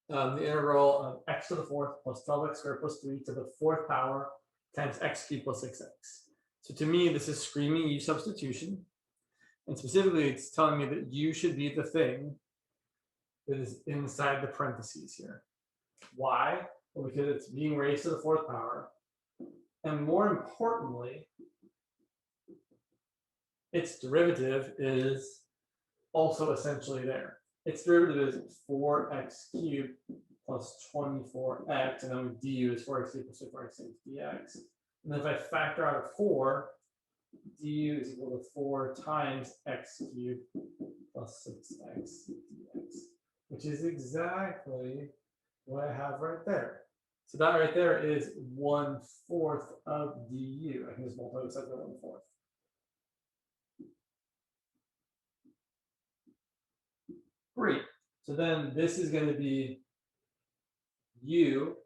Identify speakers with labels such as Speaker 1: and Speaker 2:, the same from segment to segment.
Speaker 1: the integral of x to the fourth plus 12x squared plus 3 to the fourth power times x cubed plus 6x. So to me, this is screaming u substitution. And specifically, it's telling me that u should be the thing that is inside the parentheses here. Why? Well, because it's being raised to the fourth power. And more importantly, its derivative is also essentially there. Its derivative is 4x cubed plus 24x, and then du is 4x cubed plus 4x dx. And then if I factor out a 4, du is equal to 4 times x cubed plus 6x dx, which is exactly what I have right there. So that right there is 1/4 of du. I can just multiply this by 1/4. Great. So then this is going to be u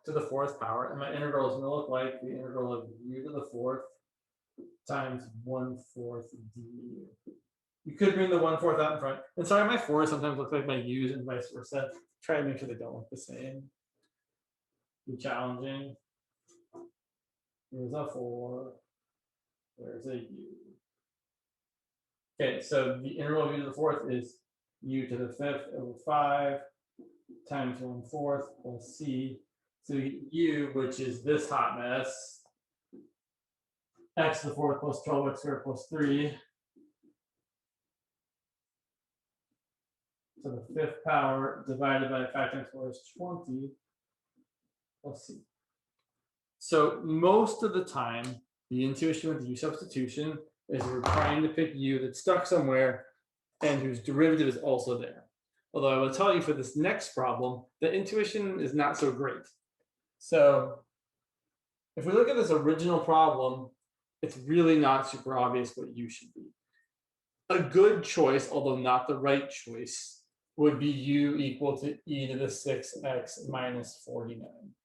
Speaker 1: to the fourth power, and my integral is going to look like the integral of u to the fourth times 1/4 du. You could bring the 1/4 out in front. And sorry, my 4s sometimes look like my u's and vice versa. Try to make sure they don't look the same. Be challenging. Here's a 4. There's a u. Okay, so the integral of u to the fourth is u to the fifth over 5 times 1/4 plus c. So u, which is this hot mess, x to the fourth plus 12x squared plus 3 to the fifth power divided by 5 times 4 is 20 plus c. So most of the time, the intuition with u substitution is we're trying to pick u that's stuck somewhere and whose derivative is also there. Although I will tell you for this next problem, the intuition is not so great. So if we look at this original problem, it's really not super obvious what u should be. A good choice, although not the right choice, would be u equal to e to the 6x minus 49.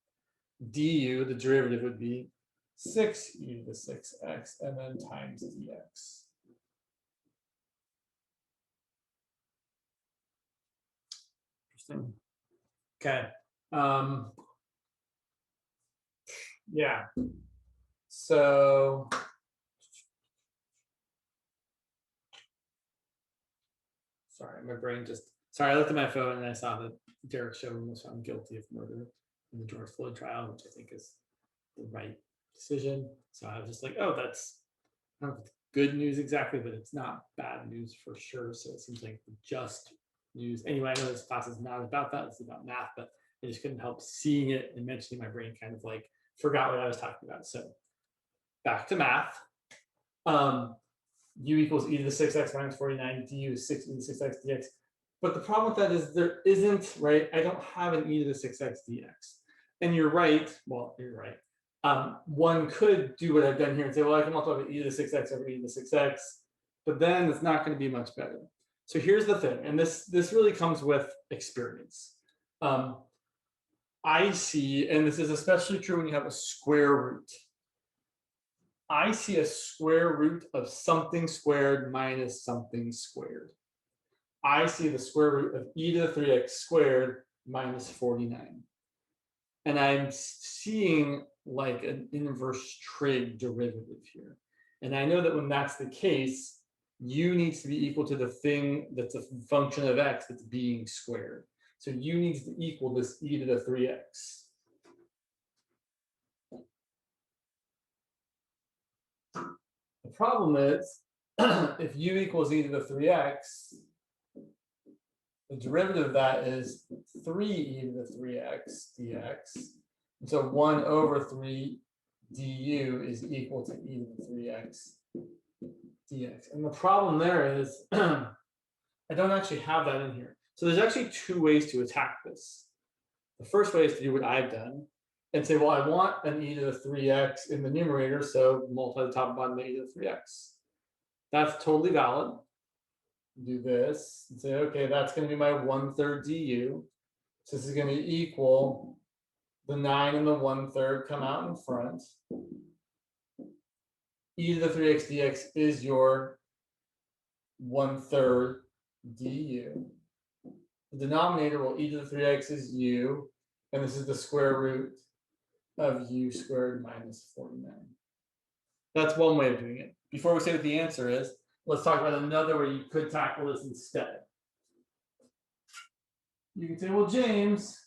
Speaker 1: Du, the derivative, would be 6e to the 6x and then times dx. Interesting. Okay. Yeah. So sorry, my brain just, sorry, I looked at my phone and I saw that Derek Chauvin was found guilty of murder in the George Floyd trial, which I think is the right decision. So I was just like, oh, that's, I don't know if it's good news exactly, but it's not bad news for sure. So it seems like just news. Anyway, I know this class is not about that, it's about math, but I just couldn't help seeing it and mentioning my brain kind of like forgot what I was talking about. So back to math. U equals e to the 6x minus 49, du is 6 e to the 6x dx. But the problem with that is there isn't, right? I don't have an e to the 6x dx. And you're right, well, you're right. One could do what I've done here and say, well, I can multiply e to the 6x over e to the 6x, but then it's not going to be much better. So here's the thing, and this really comes with experience. I see, and this is especially true when you have a square root. I see a square root of something squared minus something squared. I see the square root of e to the 3x squared minus 49. And I'm seeing like an inverse trig derivative here. And I know that when that's the case, u needs to be equal to the thing that's a function of x that's being squared. So u needs to equal this e to the 3x. The problem is, if u equals e to the 3x, the derivative of that is 3e to the 3x dx. And so 1 over 3 du is equal to e to the 3x dx. And the problem there is I don't actually have that in here. So there's actually two ways to attack this. The first way is to do what I've done and say, well, I want an e to the 3x in the numerator, so multiply the top and bottom by e to the 3x. That's totally valid. Do this and say, okay, that's going to be my 1/3 du. So this is going to equal the 9 and the 1/3 come out in front. E to the 3x dx is your 1/3 du. the denominator, well, e to the 3x is u, and this is the square root of u squared minus 49. That's one way of doing it. Before we say what the answer is, let's talk about another way you could tackle this instead. You can say, well, James,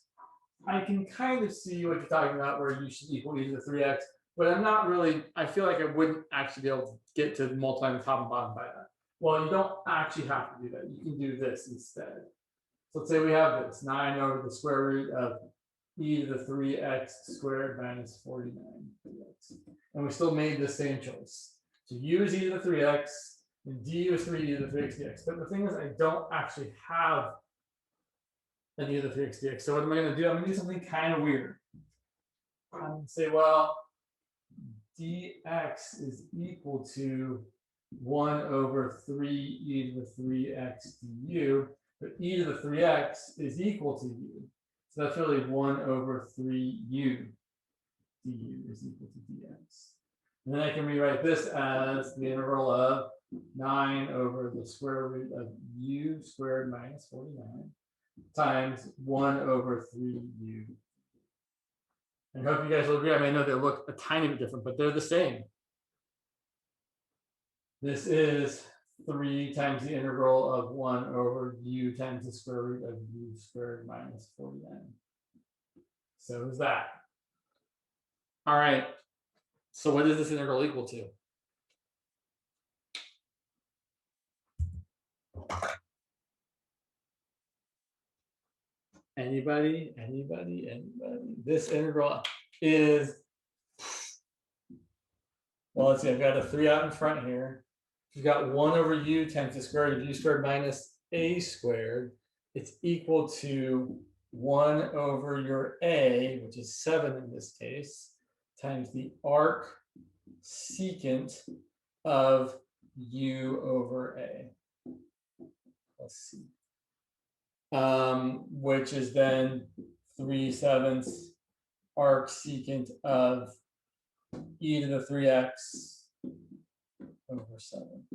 Speaker 1: I can kind of see what you're talking about where u should equal e to the 3x, but I'm not really, I feel like I wouldn't actually be able to get to multiplying the top and bottom by that. Well, you don't actually have to do that. You can do this instead. So let's say we have this 9 over the square root of e to the 3x squared minus 49. And we still made the same choice. So u is e to the 3x, and du is 3 e to the 3x dx. But the thing is, I don't actually have an e to the 3x dx. So what am I going to do? I'm going to do something kind of weird. I'm going to say, well, dx is equal to 1 over 3 e to the 3x du, but e to the 3x is equal to u. So that's really 1 over 3u du is equal to dx. And then I can rewrite this as the integral of 9 over the square root of u squared minus 49 times 1 over 3u. I hope you guys will agree. I mean, I know they look a tiny bit different, but they're the same. This is 3 times the integral of 1 over u times the square root of u squared minus 49. So is that. All right. So what is this integral equal to? Anybody? This integral is, well, let's see, I've got a 3 out in front here. We've got 1 over u times the square root of u squared minus a squared. It's equal to 1 over your a, which is 7 in this case, times the arc secant of u over a. Let's see. Which is then 3/7 arc secant of e to the 3x over 7.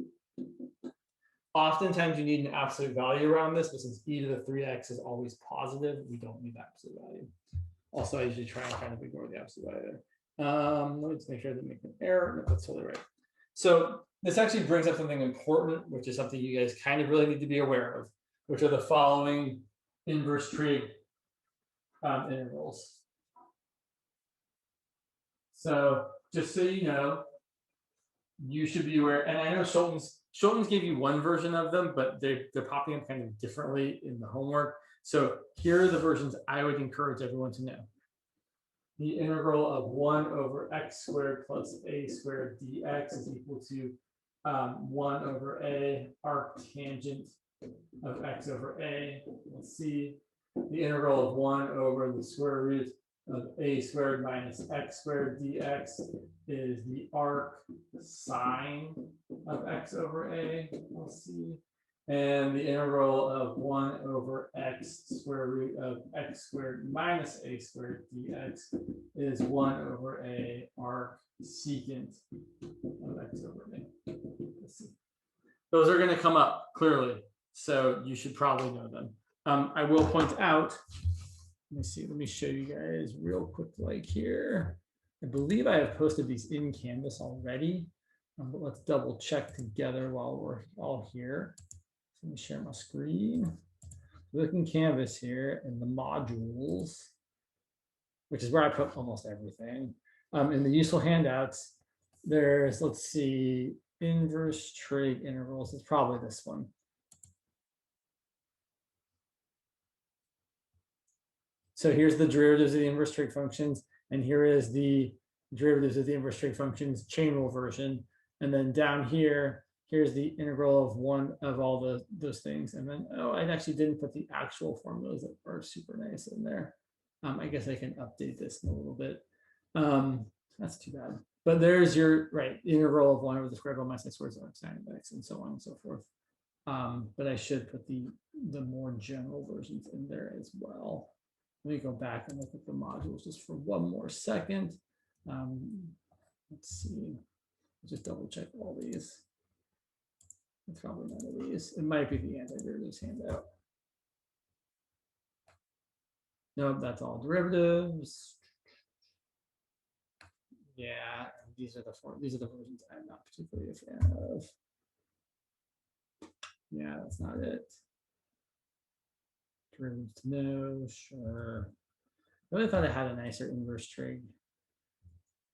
Speaker 1: Oftentimes you need an absolute value around this, but since e to the 3x is always positive, we don't need absolute value. Also, I usually try and kind of ignore the absolute value there. Let me just make sure I didn't make an error. No, that's totally right. So this actually brings up something important, which is something you guys kind of really need to be aware of, which are the following inverse trig integrals. So just so you know, you should be aware, and I know Schulten's gave you one version of them, but they're popping up kind of differently in the homework. So here are the versions I would encourage everyone to know. The integral of 1 over x squared plus a squared dx is equal to 1 over a arc tangent of x over a. Let's see. The integral of 1 over the square root of a squared minus x squared dx is the arc sine of x over a. Let's see. And the integral of 1 over x square root of x squared minus a squared dx is 1 over a arc secant of x over a. Let's see. Those are going to come up clearly, so you should probably know them. I will point out, let me show you guys real quick like here. I believe I have posted these in Canvas already, but let's double check together while we're all here. Let me share my screen. Look in Canvas here in the modules, which is where I put almost everything. In the useful handouts, there's, let's see, inverse trig integrals. It's probably this one. So here's the derivatives of the inverse trig functions, and here is the derivatives of the inverse trig functions chain rule version. And then down here, here's the integral of one of all those things. And then, oh, I actually didn't put the actual formulas that are super nice in there. I guess I can update this in a little bit. That's too bad. But there's your, right, integral of 1 over the square root of minus x squared of sine of x and so on and so forth. But I should put the more general versions in there as well. Let me go back and look at the modules just for one more second. Let's see, just double check all these. It's probably none of these. It might be the antiderivatives handout. Nope, that's all derivatives. Yeah, these are the versions I'm not particularly a fan of. Yeah, that's not it. Derivatives, no, sure. I really thought it had a nicer inverse trig.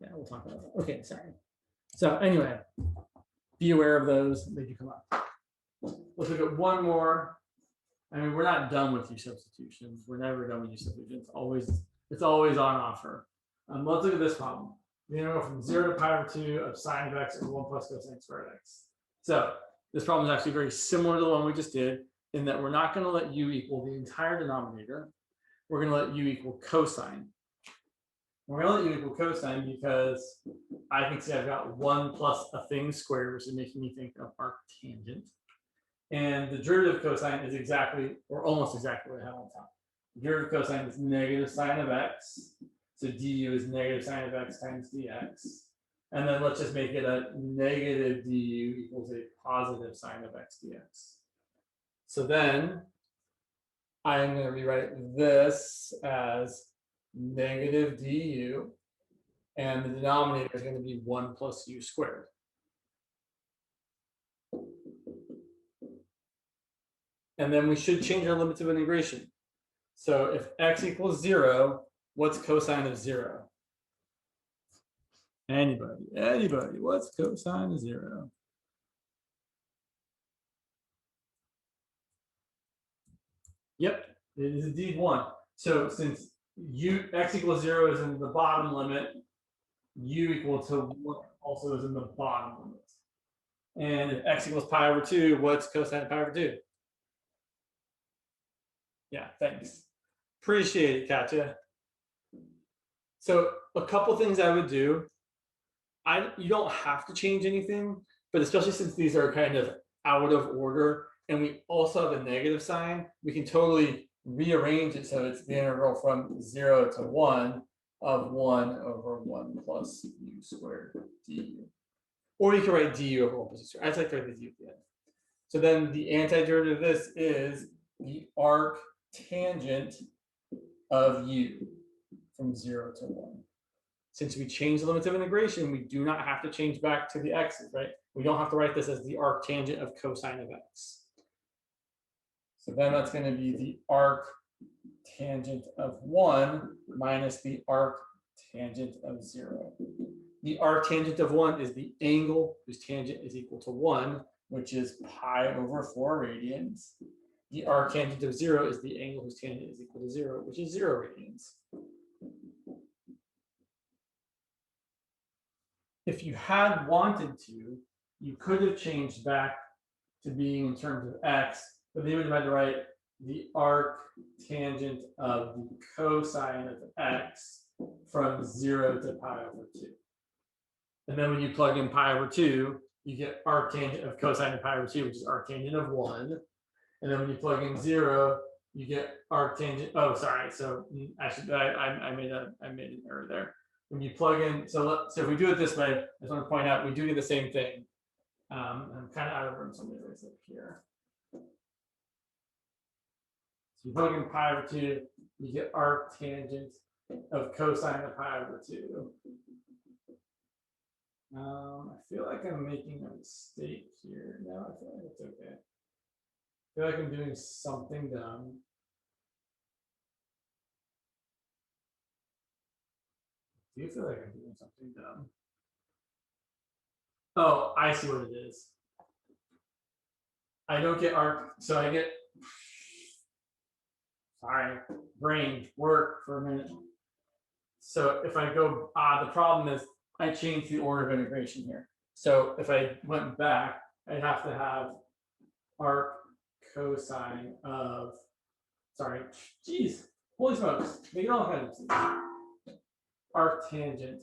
Speaker 1: Yeah, we'll talk about that. Okay, sorry. So anyway, be aware of those. They do come up. Let's look at one more. I mean, we're not done with these substitutions. We're never done with these substitutions. It's always on offer. Let's look at this problem. You know, from 0 to pi over 2 of sine of x over 1 plus cosine squared x. So this problem is actually very similar to the one we just did in that we're not going to let u equal the entire denominator. We're going to let u equal cosine. We're going to let u equal cosine because I can see I've got 1 plus a thing squared, which is making me think of arctangent. And the derivative of cosine is exactly, or almost exactly what I have on top. The derivative of cosine is negative sine of x. So du is negative sine of x times dx. And then let's just make it a negative du equals a positive sine of x dx. So then I'm going to rewrite this as negative du, and the denominator is going to be 1 plus u squared. And then we should change our limits of integration. So if x equals 0, what's cosine of 0? Anybody, what's cosine of 0? Yep, it is indeed 1. So since x equals 0 is in the bottom limit, u equal to 1 also is in the bottom limit. And if x equals pi over 2, what's cosine of pi over 2? Yeah, thanks. Appreciate it, Katya. So a couple things I would do. You don't have to change anything, but especially since these are kind of out of order, and we also have a negative sign, we can totally rearrange it so it's the integral from 0 to 1 of 1 over 1 plus u squared du. Or you can write du over 1 plus u squared. I just like to write the du at the end. So then the antiderivative of this is the arctangent of u from 0 to 1. Since we change the limits of integration, we do not have to change back to the x's, right? We don't have to write this as the arctangent of cosine of x. So then that's going to be the arctangent of 1 minus the arctangent of 0. The arctangent of 1 is the angle whose tangent is equal to 1, which is pi over 4 radians. The arctangent of 0 is the angle whose tangent is equal to 0, which is 0 radians. If you had wanted to, you could have changed back to being in terms of x, but then you would have had to write the arctangent of the cosine of x from 0 to pi over 2. And then when you plug in pi over 2, you get arctangent of cosine of pi over 2, which is arctangent of 1. And then when you plug in 0, you get arctangent. Oh, sorry. So actually, I made an error there. When you plug in, so if we do it this way, I just want to point out we do the same thing. I'm kind of out of room, so I'm going to raise it up here. So you plug in pi over 2, you get arctangent of cosine of pi over 2. I feel like I'm making a mistake here. No, I feel like it's okay. I feel like I'm doing something dumb. Do you feel like I'm doing something dumb? Oh, I see what it is. I don't get arc, so I get, sorry, brain, work for a minute. So if I go, the problem is I changed the order of integration here. So if I went back, I'd have to have arc cosine of, sorry, geez, holy smokes, make it all kinds of arctangent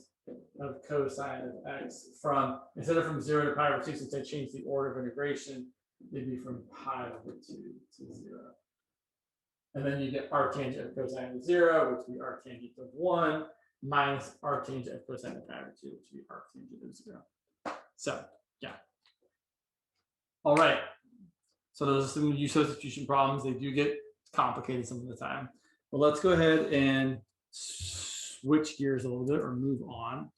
Speaker 1: of cosine of x from, instead of from 0 to pi over 2, since I changed the order of integration, it'd be from pi over 2 to 0. And then you get arctangent of cosine of 0, which would be arctangent of 1, minus arctangent of cosine of pi over 2, which would be arctangent of 0. So, yeah. All right. So those are some U substitution problems. They do get complicated some of the time. Well, let's go ahead and switch gears a little bit or move on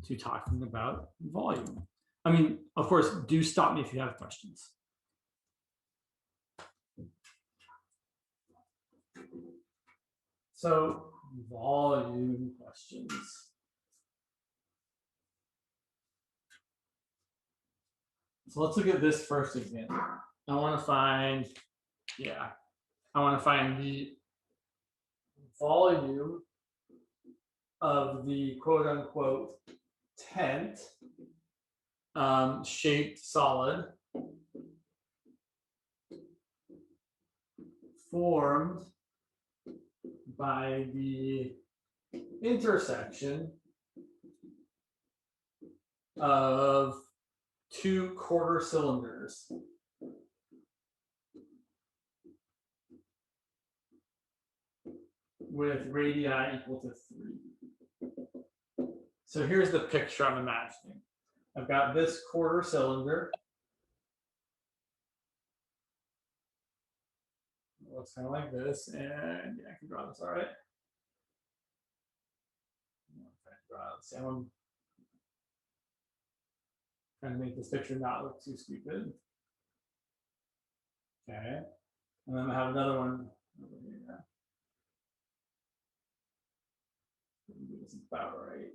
Speaker 1: to talking about volume. I mean, of course, do stop me if you have questions. So, volume questions. So let's look at this first example. I want to find, I want to find the volume of the quote unquote tent shaped solid formed by the intersection of two quarter cylinders. With radii equal to 3. So here's the picture I'm imagining. I've got this quarter cylinder. It looks kind of like this, and yeah, I can draw this all right. I'm trying to make this picture not look too stupid. Okay, and then I have another one over here. This is about right.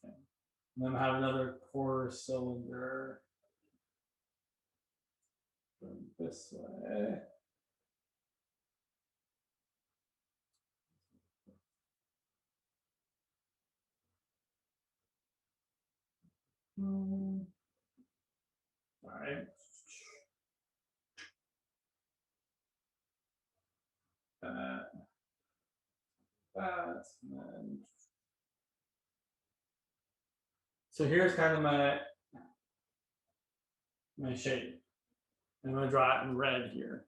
Speaker 1: Okay. And then I have another quarter cylinder going this way. All right. That, and so here's kind of my shape. I'm going to draw it in red here.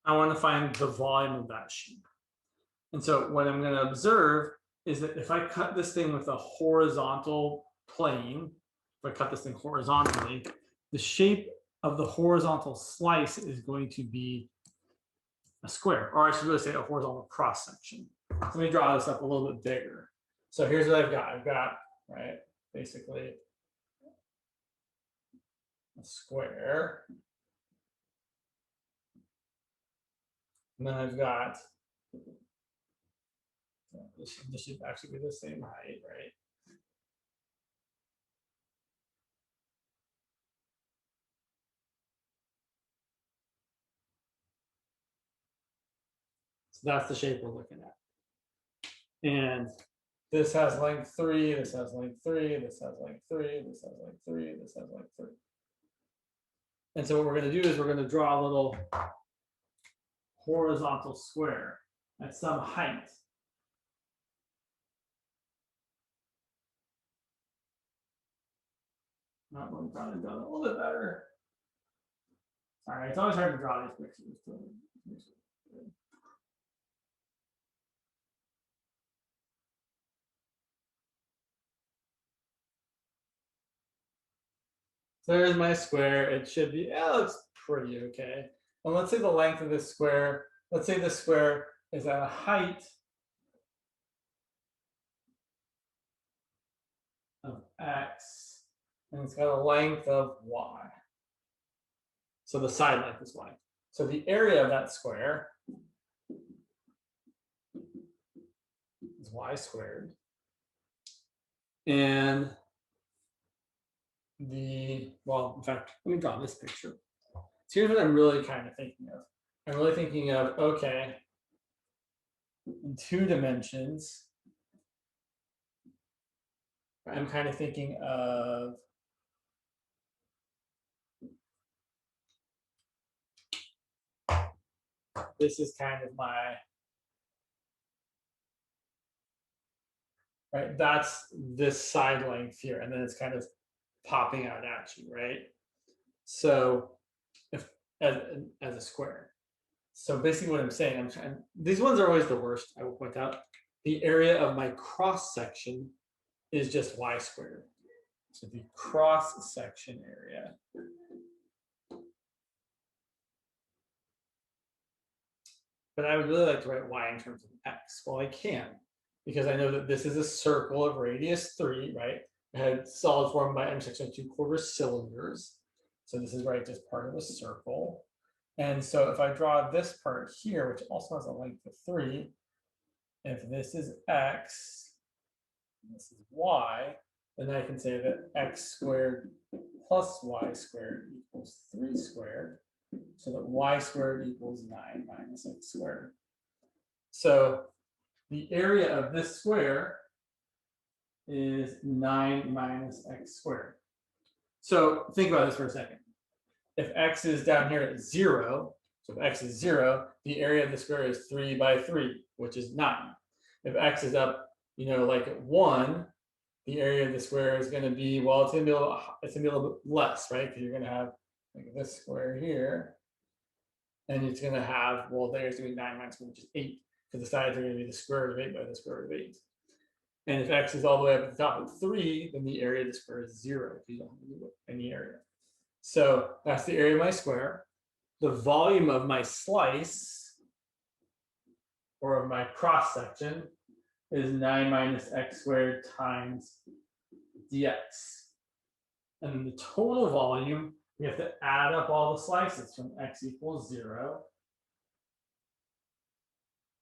Speaker 1: I want to find the volume of that sheet. And so what I'm going to observe is that if I cut this thing with a horizontal plane, if I cut this thing horizontally, the shape of the horizontal slice is going to be a square, or I should really say a horizontal cross section. So let me draw this up a little bit bigger. So here's what I've got. I've got, right, basically a square. And then I've got, this should actually be the same height, right? So that's the shape we're looking at. And this has length 3, this has length 3, this has length 3, this has length 3, this has length 3. And so what we're going to do is we're going to draw a little horizontal square at some height. Not really trying to draw it a little bit better. Sorry, it's always hard to draw these pictures. So there's my square. It should be, it looks pretty okay. And let's say the length of this square, let's say this square is at a height of x, and it's got a length of y. So the side length is y. So the area of that square is y squared. And well, in fact, let me draw this picture. So here's what I'm really kind of thinking of. I'm really thinking of, okay, in 2 dimensions, I'm kind of thinking of this is kind of my, right, that's this side length here, and then it's kind of popping out at you, right? So if as a square. So basically what I'm saying, these ones are always the worst, I will point out. The area of my cross section is just y squared. So the cross section area. But I would really like to write y in terms of x. Well, I can, because I know that this is a circle of radius 3, right? I had solid formed by intersection of 2/4 cylinders. So this is right, just part of a circle. And so if I draw this part here, which also has a length of 3, if this is x, this is y, then I can say that x squared plus y squared equals 3 squared, so that y squared equals 9 minus x squared. So the area of this square is 9 minus x squared. So think about this for a second. If x is down here at 0, so if x is 0, the area of the square is 3 by 3, which is 9. If x is up, like at 1, the area of the square is going to be, well, it's going to be a little bit less, right? Because you're going to have like this square here, and it's going to have, well, there's going to be 9 minus 1, which is 8, because the sides are going to be the square root of 8 by the square root of 8. And if x is all the way up at the top of 3, then the area of the square is 0, because you don't have any area. So that's the area of my square. The volume of my slice, or of my cross section, is 9 minus x squared times dx. And then the total volume, we have to add up all the slices from x equals 0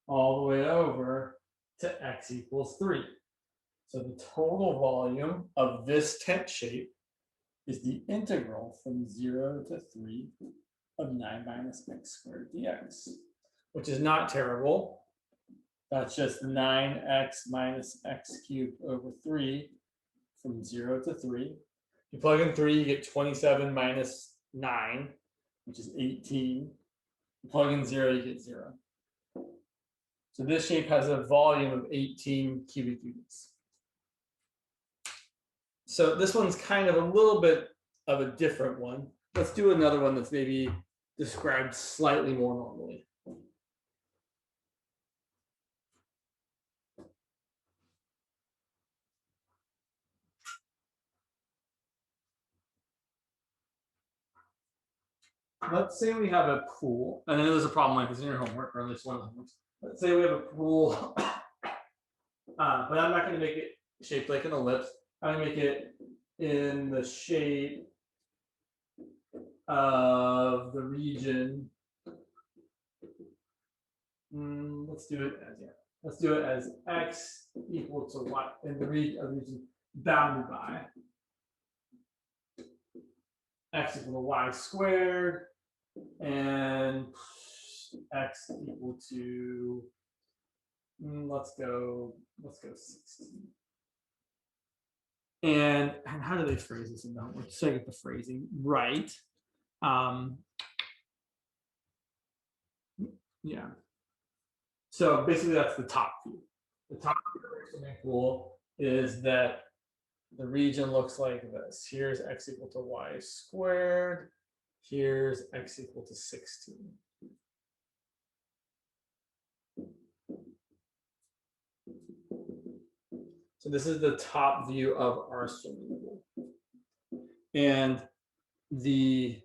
Speaker 1: all the way over to x equals 3. So the total volume of this tent shape is the integral from 0 to 3 of 9 minus x squared dx, which is not terrible. That's just 9x minus x cubed over 3 from 0 to 3. You plug in 3, you get 27 minus 9, which is 18. You plug in 0, you get 0. So this shape has a volume of 18 cubic units. So this one's kind of a little bit of a different one. Let's do another one that's maybe described slightly more normally. Let's say we have a pool, and then there's a problem like this in your homework, or at least one of the homeworks. Let's say we have a pool, but I'm not going to make it shaped like an ellipse. I'm going to make it in the shape of the region. Let's do it as x equal to y in the region bounded by x equal to y squared and x equal to let's go 16. And how do they phrase this in the homework? So I get the phrasing right. Yeah. So basically that's the top view. The top view of the swimming pool is that the region looks like this. Here's x equal to y squared. Here's x equal to 16. So this is the top view of our swimming pool. And the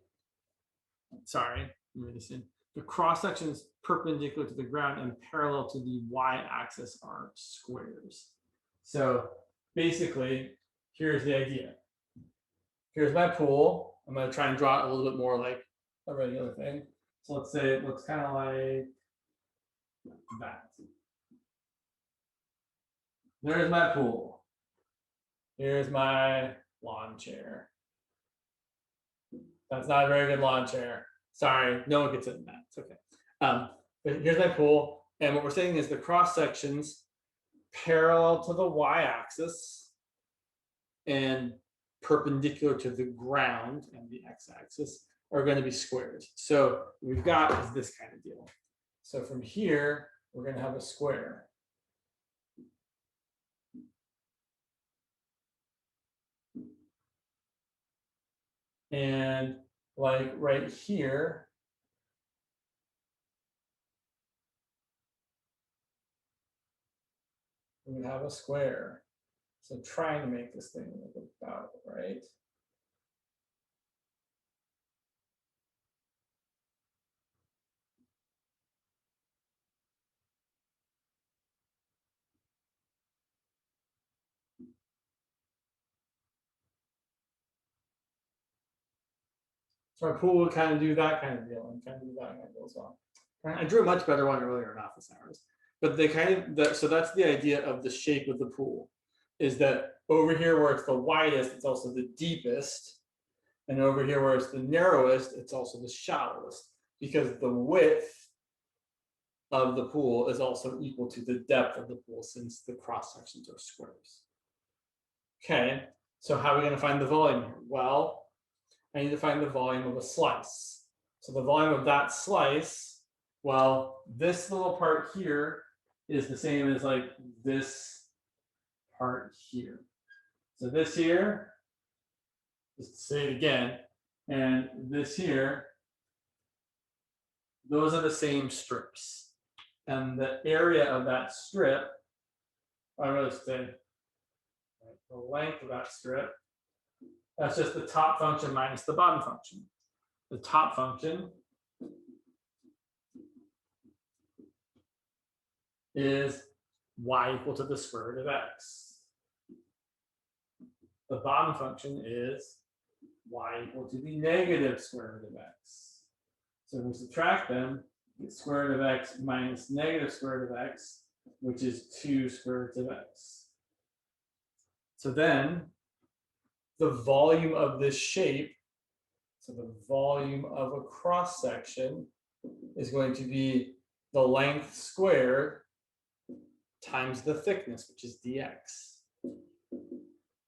Speaker 1: cross section is perpendicular to the ground and parallel to the y-axis are squares. So basically, here's the idea. Here's my pool. I'm going to try and draw it a little bit more like a regular thing. So let's say it looks kind of like that. There's my pool. Here's my lawn chair. That's not a very good lawn chair. Sorry, no one gets it in that. It's okay. But here's my pool. And what we're saying is the cross sections parallel to the y-axis and perpendicular to the ground and the x-axis are going to be squares. So what we've got is this kind of deal. So from here, we're going to have a square. And like right here, we would have a square. So trying to make this thing look about right. So our pool would kind of do that kind of deal and kind of do that kind of deal as well. I drew a much better one earlier in office hours. But they kind of, so that's the idea of the shape of the pool, is that over here where it's the widest, it's also the deepest. And over here where it's the narrowest, it's also the shallowest, because the width of the pool is also equal to the depth of the pool, since the cross sections are squares. Okay, so how are we going to find the volume here? Well, I need to find the volume of a slice. So the volume of that slice, well, this little part here is the same as like this part here. So this here, just to say it again, and this here, those are the same strips. And the area of that strip, I really say the length of that strip, that's just the top function minus the bottom function. The top function is y equal to the square root of x. The bottom function is y equal to the negative square root of x. So if we subtract them, we get square root of x minus negative square root of x, which is 2 square roots of x. So then the volume of this shape, so the volume of a cross section, is going to be the length squared times the thickness, which is dx.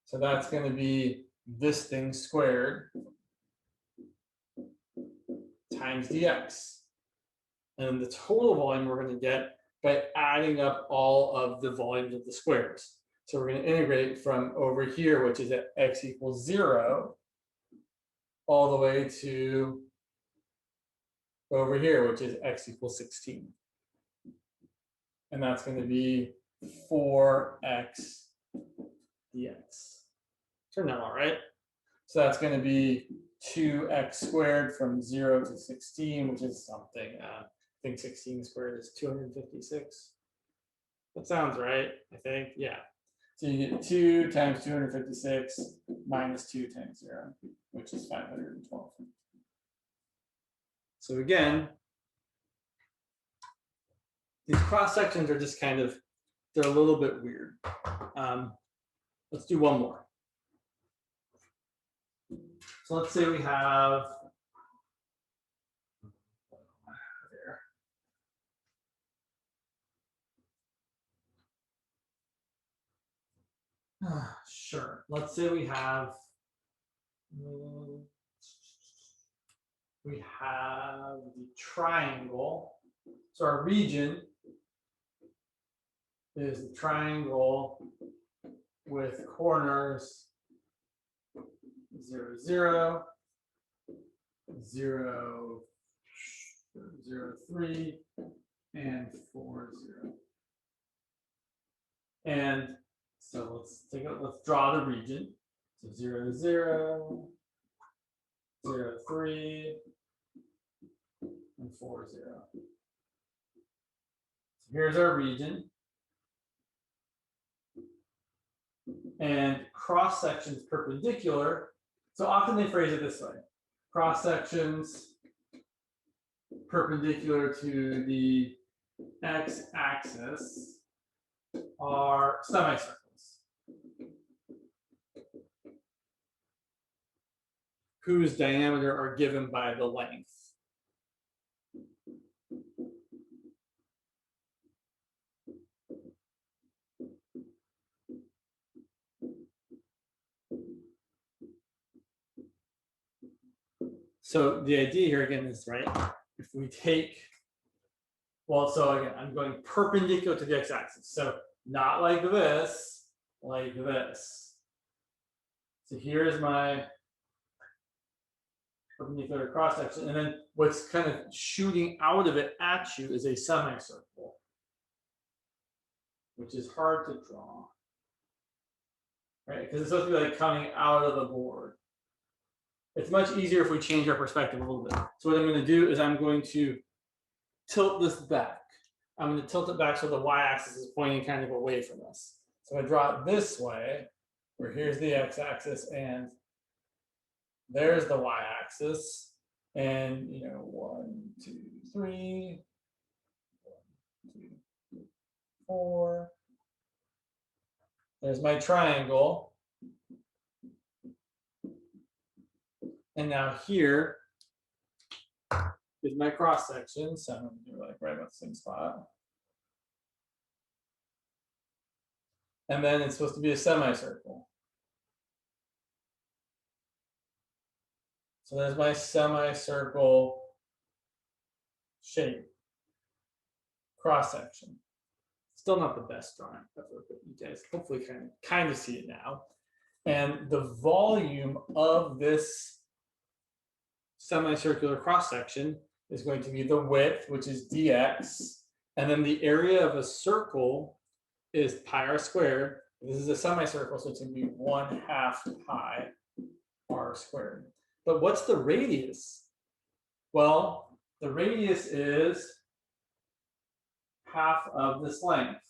Speaker 1: So that's going to be this thing squared times dx. And the total volume we're going to get by adding up all of the volumes of the squares. So we're going to integrate from over here, which is at x equals 0, all the way to over here, which is x equals 16. And that's going to be 4x dx. Turned out all right. So that's going to be 2x squared from 0 to 16, which is something. I think 16 squared is 256. That sounds right, I think. Yeah. So you get 2 times 256 minus 2 times 0, which is 512. So again, these cross sections are just kind of, they're a little bit weird. Let's do one more. So let's say we have there. Sure. Let's say we have the triangle. So our region is the triangle with corners 0, 0, 0, 0, 3, and 4, 0. And so let's draw the region. So 0, 0, 0, 3, and 4, 0. So here's our region. And cross sections perpendicular. So often they phrase it this way: cross sections perpendicular to the x-axis are semicircles, whose diameter are given by the length. So the idea here again is, right, if we take, well, so again, I'm going perpendicular to the x-axis. So not like this, like this. So here's my perpendicular cross section. And then what's kind of shooting out of it at you is a semicircle. which is hard to draw, right? Because it's supposed to be like coming out of the board. It's much easier if we change our perspective a little bit. So what I'm going to do is I'm going to tilt this back. I'm going to tilt it back so the y-axis is pointing kind of away from us. So I draw it this way, where here's the x-axis and there's the y-axis. And, you know, 1, 2, 3, 1, 2, 4. There's my triangle. And now here is my cross section. So I'm going to do like right about the same spot. And then it's supposed to be a semicircle. So there's my semicircle shape, cross section. Still not the best drawing ever, but you guys hopefully kind of see it now. And the volume of this semicircular cross section is going to be the width, which is dx, and then the area of a circle is pi r squared. This is a semicircle, so it's going to be 1/2 pi r squared. But what's the radius? Well, the radius is half of this length.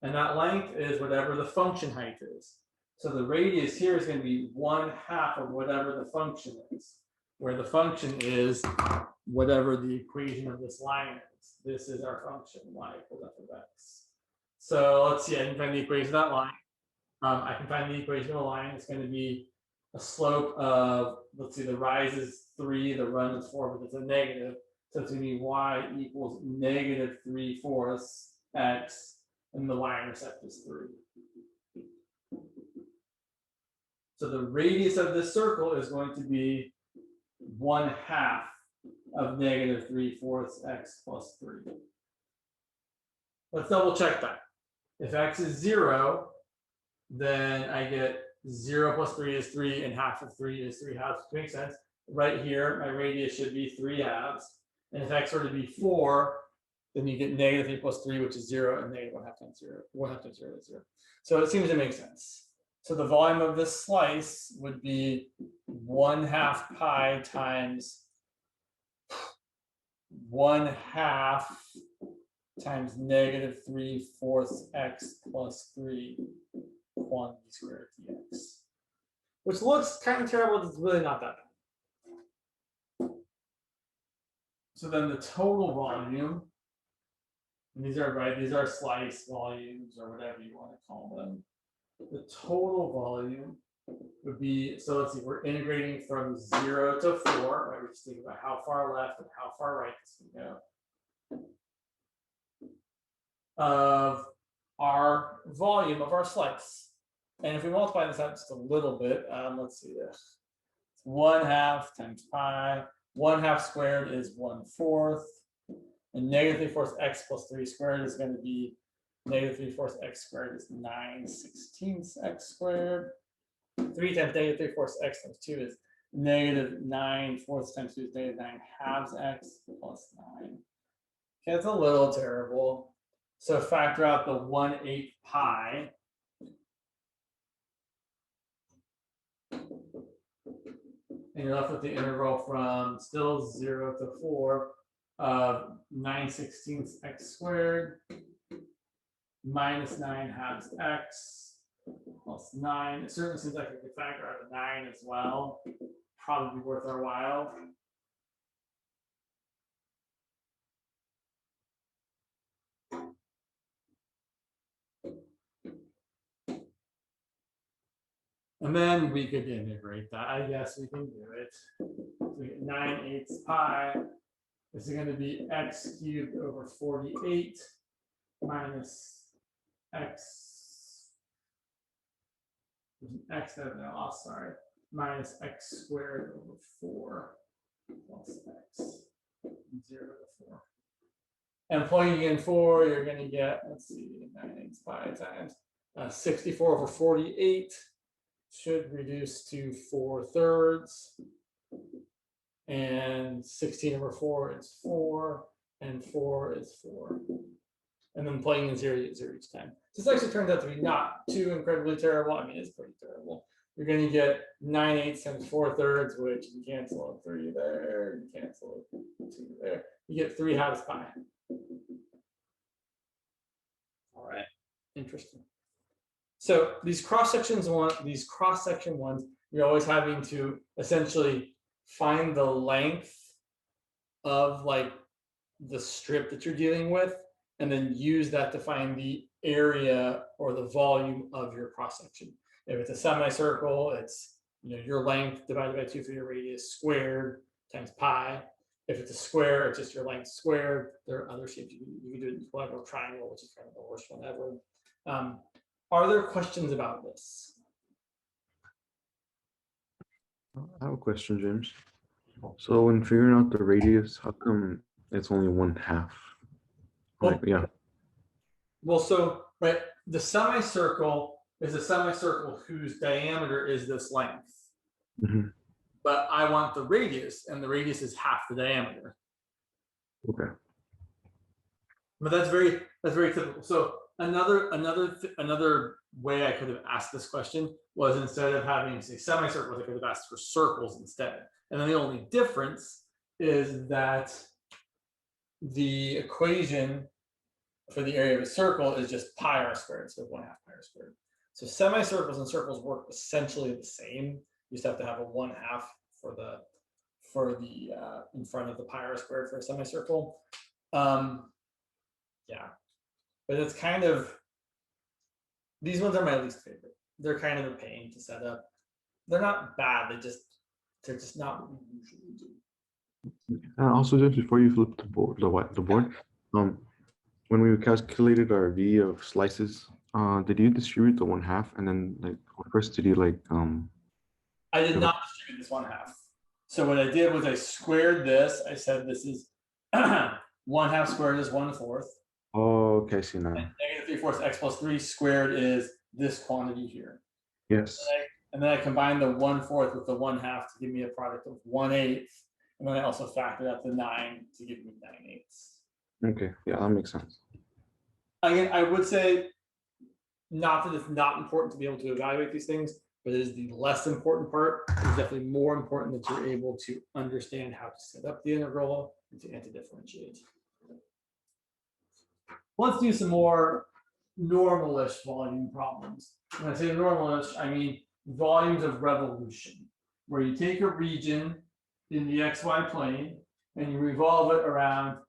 Speaker 1: And that length is whatever the function height is. So the radius here is going to be 1/2 of whatever the function is, where the function is whatever the equation of this line is. This is our function, y equals f of x. So let's see, I can find the equation of that line. I can find the equation of a line. It's going to be a slope of, let's see, the rise is 3, the run is 4, but it's a negative. So it's going to be y equals -3/4 x, and the y-intercept is 3. So the radius of this circle is going to be 1/2 of -3/4 x plus 3. Let's double check that. If x is 0, then I get 0 plus 3 is 3, and half of 3 is 3/2, which makes sense. Right here, my radius should be 3/2. And if x were to be 4, then you get -3 plus 3, which is 0, and -1/2 times 0. 1/2 times 0 is 0. So it seems to make sense. So the volume of this slice would be 1/2 pi times 1/2 times -3/4 x plus 3 quantity squared dx. Which looks kind of terrible, but it's really not that bad. So then the total volume, and these are slice volumes or whatever you want to call them. The total volume would be, so let's see, we're integrating from 0 to 4, right? We're just thinking about how far left and how far right this can go. Of our volume of our slice. And if we multiply this out just a little bit, let's see this. 1/2 times pi. 1/2 squared is 1/4. And -3/4 x plus 3 squared is going to be -3/4 x squared is 9/16 x squared. 3 times -3/4 x times 2 is -9/4 times 2 is -9/2 x plus 9. Okay, that's a little terrible. So factor out the 1/8 pi. And you're left with the interval from still 0 to 4 of 9/16 x squared minus 9/2 x plus 9. It certainly seems like we could factor out a 9 as well. Probably worth our while. And then we could integrate that. I guess we can do it. So we get 9/8 pi. This is going to be x cubed over 48 minus x. There's an x there now. Oh, sorry. Minus x squared over 4 plus x. 0 to 4. And plugging in 4, you're going to get, let's see, 9/8 pi times 64 over 48. Should reduce to 4/3, and 16 over 4 is 4, and 4 is 4. and then plugging in 0 each time. This actually turns out to be not too incredibly terrible. I mean, it's pretty terrible. You're going to get 9/8 times 4/3, which you can cancel a 3 there, you cancel a 2 there. You get 3/2 pi. All right, interesting. So these cross-section ones, you're always having to essentially find the length of like the strip that you're dealing with, and then use that to find the area or the volume of your cross-section. If it's a semicircle, it's your length divided by 2 for your radius squared times pi. If it's a square, it's just your length squared. There are other shapes. You can do an equilateral triangle, which is kind of the worst one ever. Are there questions about this?
Speaker 2: I have a question, James. So when figuring out the radius, how come it's only 1/2? Like, yeah.
Speaker 1: Well, so right, the semicircle is a semicircle whose diameter is this length.
Speaker 2: Mm-hmm.
Speaker 1: But I want the radius, and the radius is half the diameter.
Speaker 2: Okay.
Speaker 1: But that's very typical. So another way I could have asked this question was, instead of having say semicircles, I could have asked for circles instead. And then the only difference is that the equation for the area of a circle is just pi r squared instead of 1/2 pi r squared. So semicircles and circles work essentially the same. You just have to have a 1/2 for the in front of the pi r squared for a semicircle. Yeah, but it's kind of, these ones are my least favorite. They're kind of a pain to set up. They're not bad. They're just not what we usually do.
Speaker 2: And also, just before you flip the board, when we calculated our V of slices, did you distribute the 1/2, and then like first did you like
Speaker 1: I did not distribute this 1/2. So what I did was I squared this. I said this is 1/2 squared is 1/4.
Speaker 2: Oh, okay, I see now.
Speaker 1: And -3/4 x plus 3 squared is this quantity here.
Speaker 2: Yes.
Speaker 1: And then I combined the 1/4 with the 1/2 to give me a product of 1/8. And then I also factored out the 9 to give me 9/8.
Speaker 2: Okay, yeah, that makes sense.
Speaker 1: Again, I would say not that it's not important to be able to evaluate these things, but it is the less important part. It's definitely more important that you're able to understand how to set up the integral and to differentiate. Let's do some more normal-ish volume problems. When I say normal-ish, I mean volumes of revolution, where you take a region in the xy plane and you revolve it around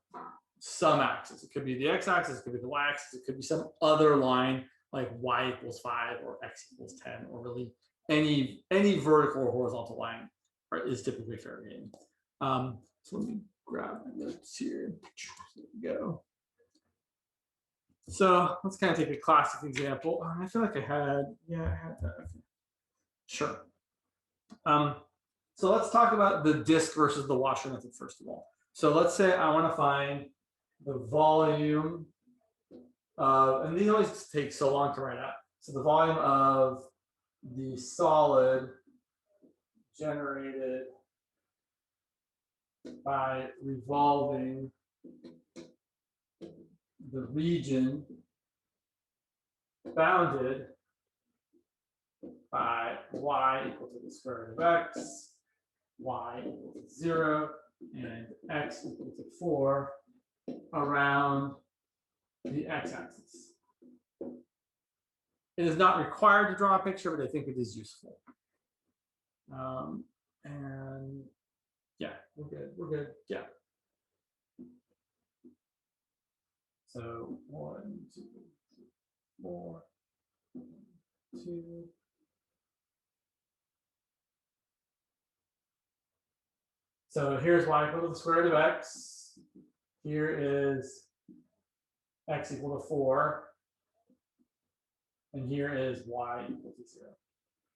Speaker 1: some axis. It could be the x-axis, it could be the y-axis, it could be some other line like y = 5 or x = 10, or really any vertical or horizontal line, right, is typically fair game. So let me grab my notes here. There we go. So let's kind of take a classic example. I feel like I had that. Okay. Sure. So let's talk about the disk versus the washer method first of all. So let's say I want to find the volume of, and these always take so long to write out. So the volume of the solid generated by revolving the region bounded by y = the square root of x, y = 0, and x = 4 around the x-axis. It is not required to draw a picture, but I think it is useful. And yeah, we're good, yeah. So 1, 2, 3, 4, 2. So here's y = the square root of x. Here is x = 4. And here is y = 0.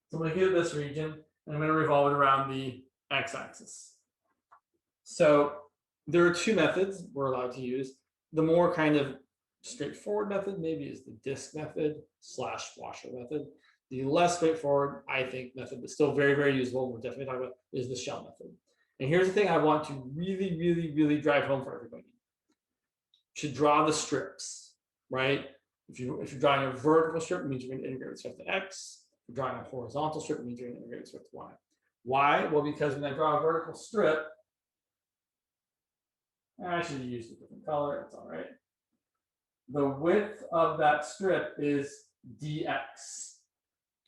Speaker 1: So I'm going to get this region, and I'm going to revolve it around the x-axis. So there are two methods we're allowed to use. The more kind of straightforward method maybe is the disk method / washer method. The less straightforward, I think, method, but still very, very useful, we're definitely talking about, is the shell method. And here's the thing I want to really, really, really drive home for everybody. You should draw the strips. right? If you're drawing a vertical strip, it means you're going to integrate with respect to x. If you're drawing a horizontal strip, it means you're going to integrate with respect to y. Why? Well, because when I draw a vertical strip, I should have used a different color. It's all right. The width of that strip is dx.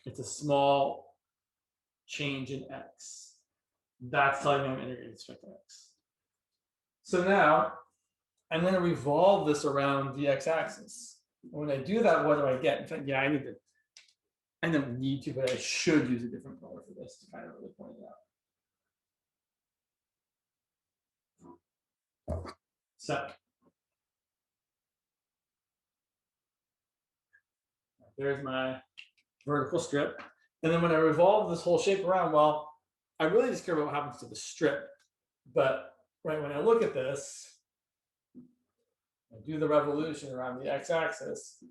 Speaker 1: It's a small change in x. That's telling me I'm integrating with respect to x. So now I'm going to revolve this around the x-axis. When I do that, what do I get? In fact, yeah, I don't need to, but I should use a different color for this to kind of really point it out. So there's my vertical strip. And then when I revolve this whole shape around, well, I really just care about what happens to the strip. But right when I look at this, I do the revolution around the x-axis,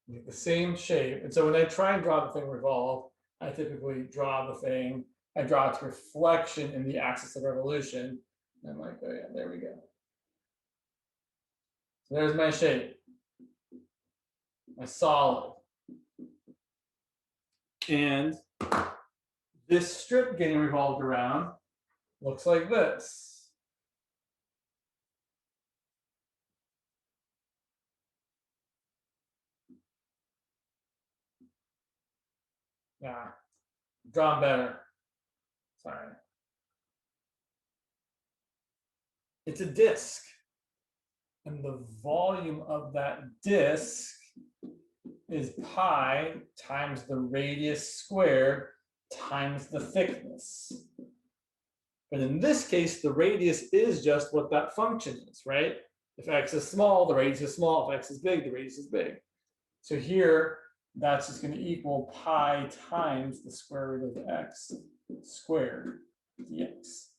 Speaker 1: get the same shape. And so when I try and draw the thing revolve, I typically draw the thing, I draw its reflection in the axis of revolution. And I'm like, oh yeah, there we go. So there's my shape, my solid. And this strip getting revolved around looks like this. Yeah, drawn better. Sorry. It's a disk. And the volume of that disk is pi times the radius squared times the thickness. But in this case, the radius is just what that function is, right? If x is small, the radius is small. If x is big, the radius is big. So here, that's just going to equal pi times the square root of x squared dx.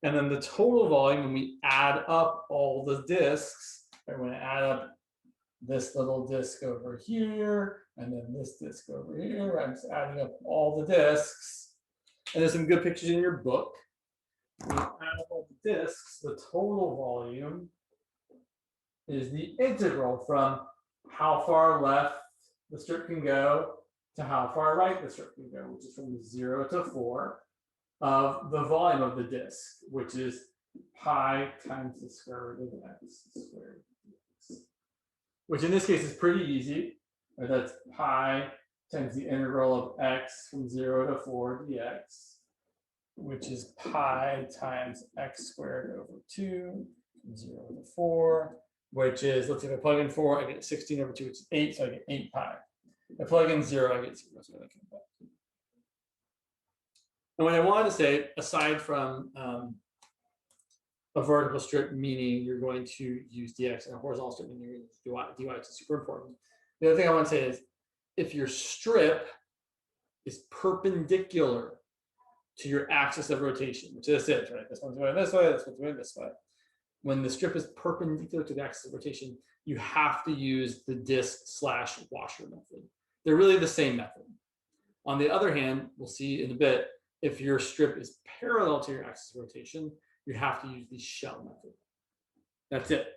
Speaker 1: And then the total volume, when we add up all the disks, we're going to add up this little disk over here, and then this disk over here. I'm just adding up all the disks. And there's some good pictures in your book. When you add up all the disks, the total volume is the integral from how far left the strip can go to how far right the strip can go, which is from 0 to 4 of the volume of the disk, which is pi times the square root of x squared, which in this case is pretty easy. Right? That's pi times the integral of x from 0 to 4 dx, which is pi times x squared over 2 from 0 to 4, which is, let's see, if I plug in 4, I get 16 over 2, which is 8, so I get 8 pi. If I plug in 0, I get 0, so I get back. And what I wanted to say, aside from a vertical strip, meaning you're going to use dx, and a horizontal strip, meaning you're going to use dy, which is super important. The other thing I want to say is, if your strip is perpendicular to your axis of rotation, which this is, right? This one's going this way, this one's going this way. When the strip is perpendicular to the axis of rotation, you have to use the disk/washer method. They're really the same method. On the other hand, we'll see in a bit, if your strip is parallel to your axis of rotation, you have to use the shell method. That's it.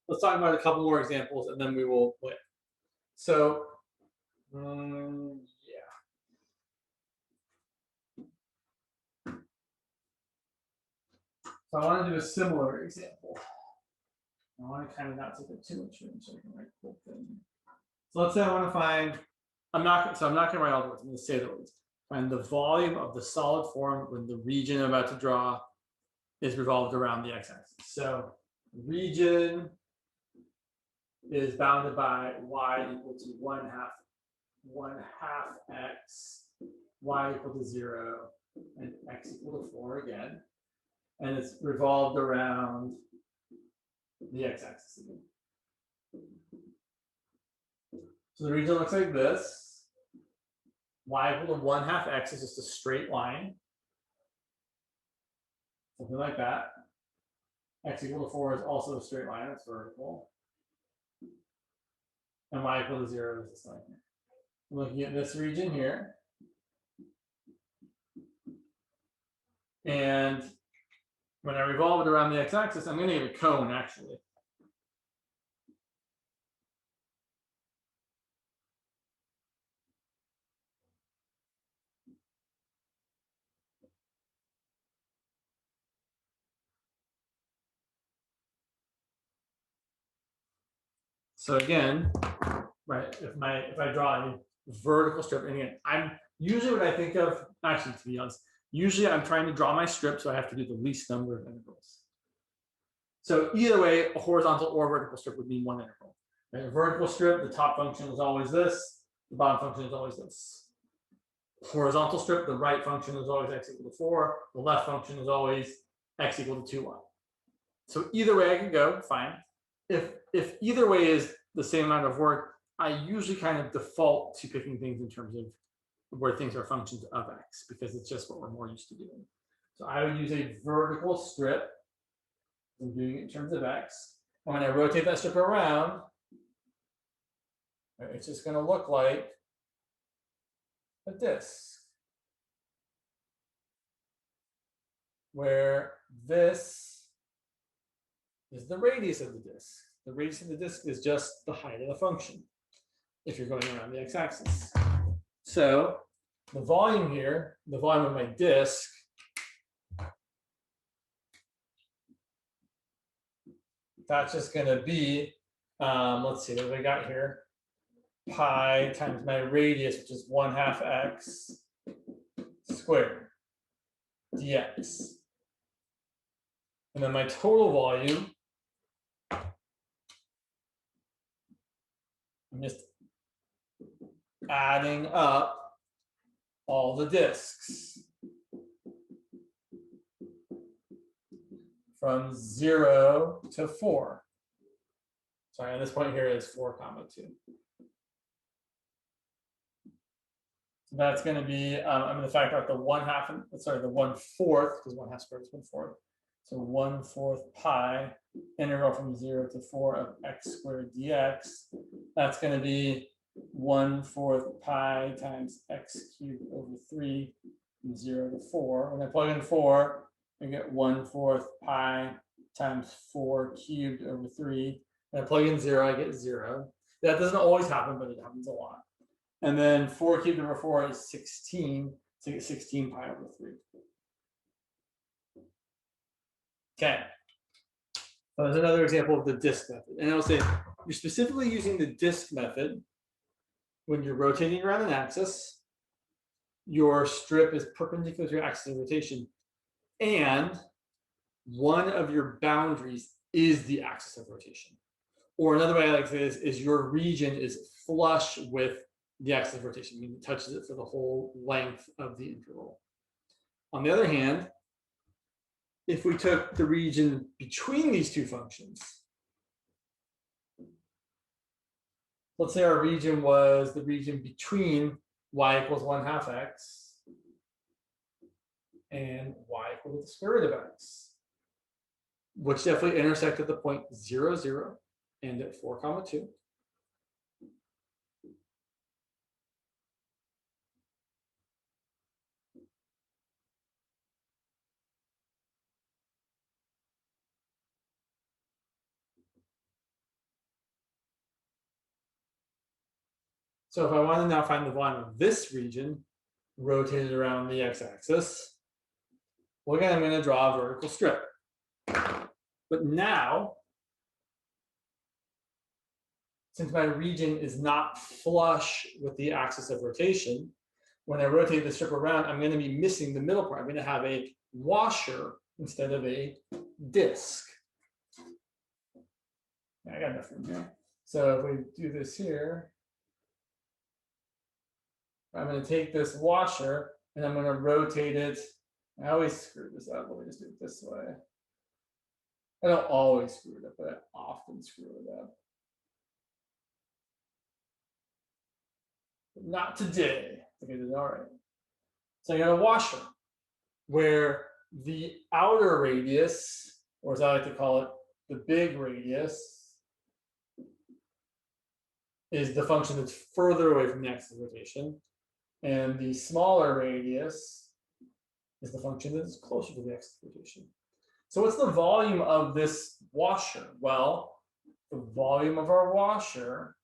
Speaker 1: Let's talk about a couple more examples and then we will play. So, yeah. So I want to do a similar example. I want to kind of not take up too much room so I can write the whole thing. So let's say I want to find, I'm not going to write all the words, I'm going to say the words. Find the volume of the solid form when the region I'm about to draw is revolved around the x-axis. So region is bounded by y equal to 1/2 x, y equal to 0, and x equal to 4 again. And it's revolved around the x-axis again. So the region looks like this. Y equal to 1/2 x is just a straight line. Something like that. X equal to 4 is also a straight line, it's vertical. And y equal to 0 is this line here. I'm looking at this region here. And when I revolve it around the x-axis, I'm going to get a cone actually. So again, right, if I draw a vertical strip, and again, I'm usually what I think of, actually to be honest, usually I'm trying to draw my strip, so I have to do the least number of integrals. So either way, a horizontal or vertical strip would mean one integral. Right? A vertical strip, the top function is always this, the bottom function is always this. Horizontal strip, the right function is always x equal to 4, the left function is always x equal to 2y. So either way I can go, fine. If either way is the same amount of work, I usually kind of default to picking things in terms of where things are functions of x, because it's just what we're more used to doing. So I would use a vertical strip. I'm doing it in terms of x. And when I rotate that strip around, it's just going to look like a disk, where this is the radius of the disk. The radius of the disk is just the height of the function if you're going around the x-axis. So the volume here, the volume of my disk, that's just going to be, let's see, what have I got here? Pi times my radius, which is 1/2 x squared dx. And then my total volume, I'm just adding up all the disks from 0 to 4. Sorry, at this point here is 4, 2. So that's going to be, I'm going to factor out the 1/2, sorry, the 1/4, because 1/2 squared is 1/4. So 1/4 pi integral from 0 to 4 of x squared dx. That's going to be 1/4 pi times x cubed over 3 from 0 to 4. When I plug in 4, I get 1/4 pi times 4 cubed over 3. When I plug in 0, I get 0. That doesn't always happen, but it happens a lot. And then 4 cubed over 4 is 16. So you get 16 pi over 3. Okay. So there's another example of the disk method. And I'll say you're specifically using the disk method when you're rotating around an axis. Your strip is perpendicular to your axis of rotation. And one of your boundaries is the axis of rotation. Or another way I like to say this is your region is flush with the axis of rotation, meaning it touches it for the whole length of the interval. On the other hand, if we took the region between these two functions, let's say our region was the region between y equals 1/2 x and y equal to the square root of x, which definitely intersect at the point 0, 0 and at 4, 2. So if I want to now find the volume of this region rotated around the x-axis, well, again, I'm going to draw a vertical strip. But now, since my region is not flush with the axis of rotation, when I rotate the strip around, I'm going to be missing the middle part. I'm going to have a washer instead of a disk. Yeah, I got enough room here. So if we do this here, I'm going to take this washer and I'm going to rotate it. I always screw this up. Let me just do it this way. I don't always screw it up, but I often screw it up. But not today. Okay, all right. So I got a washer where the outer radius, or as I like to call it, the big radius, is the function that's further away from the axis of rotation. And the smaller radius is the function that is closer to the axis of rotation. So what's the volume of this washer? Well, the volume of our washer,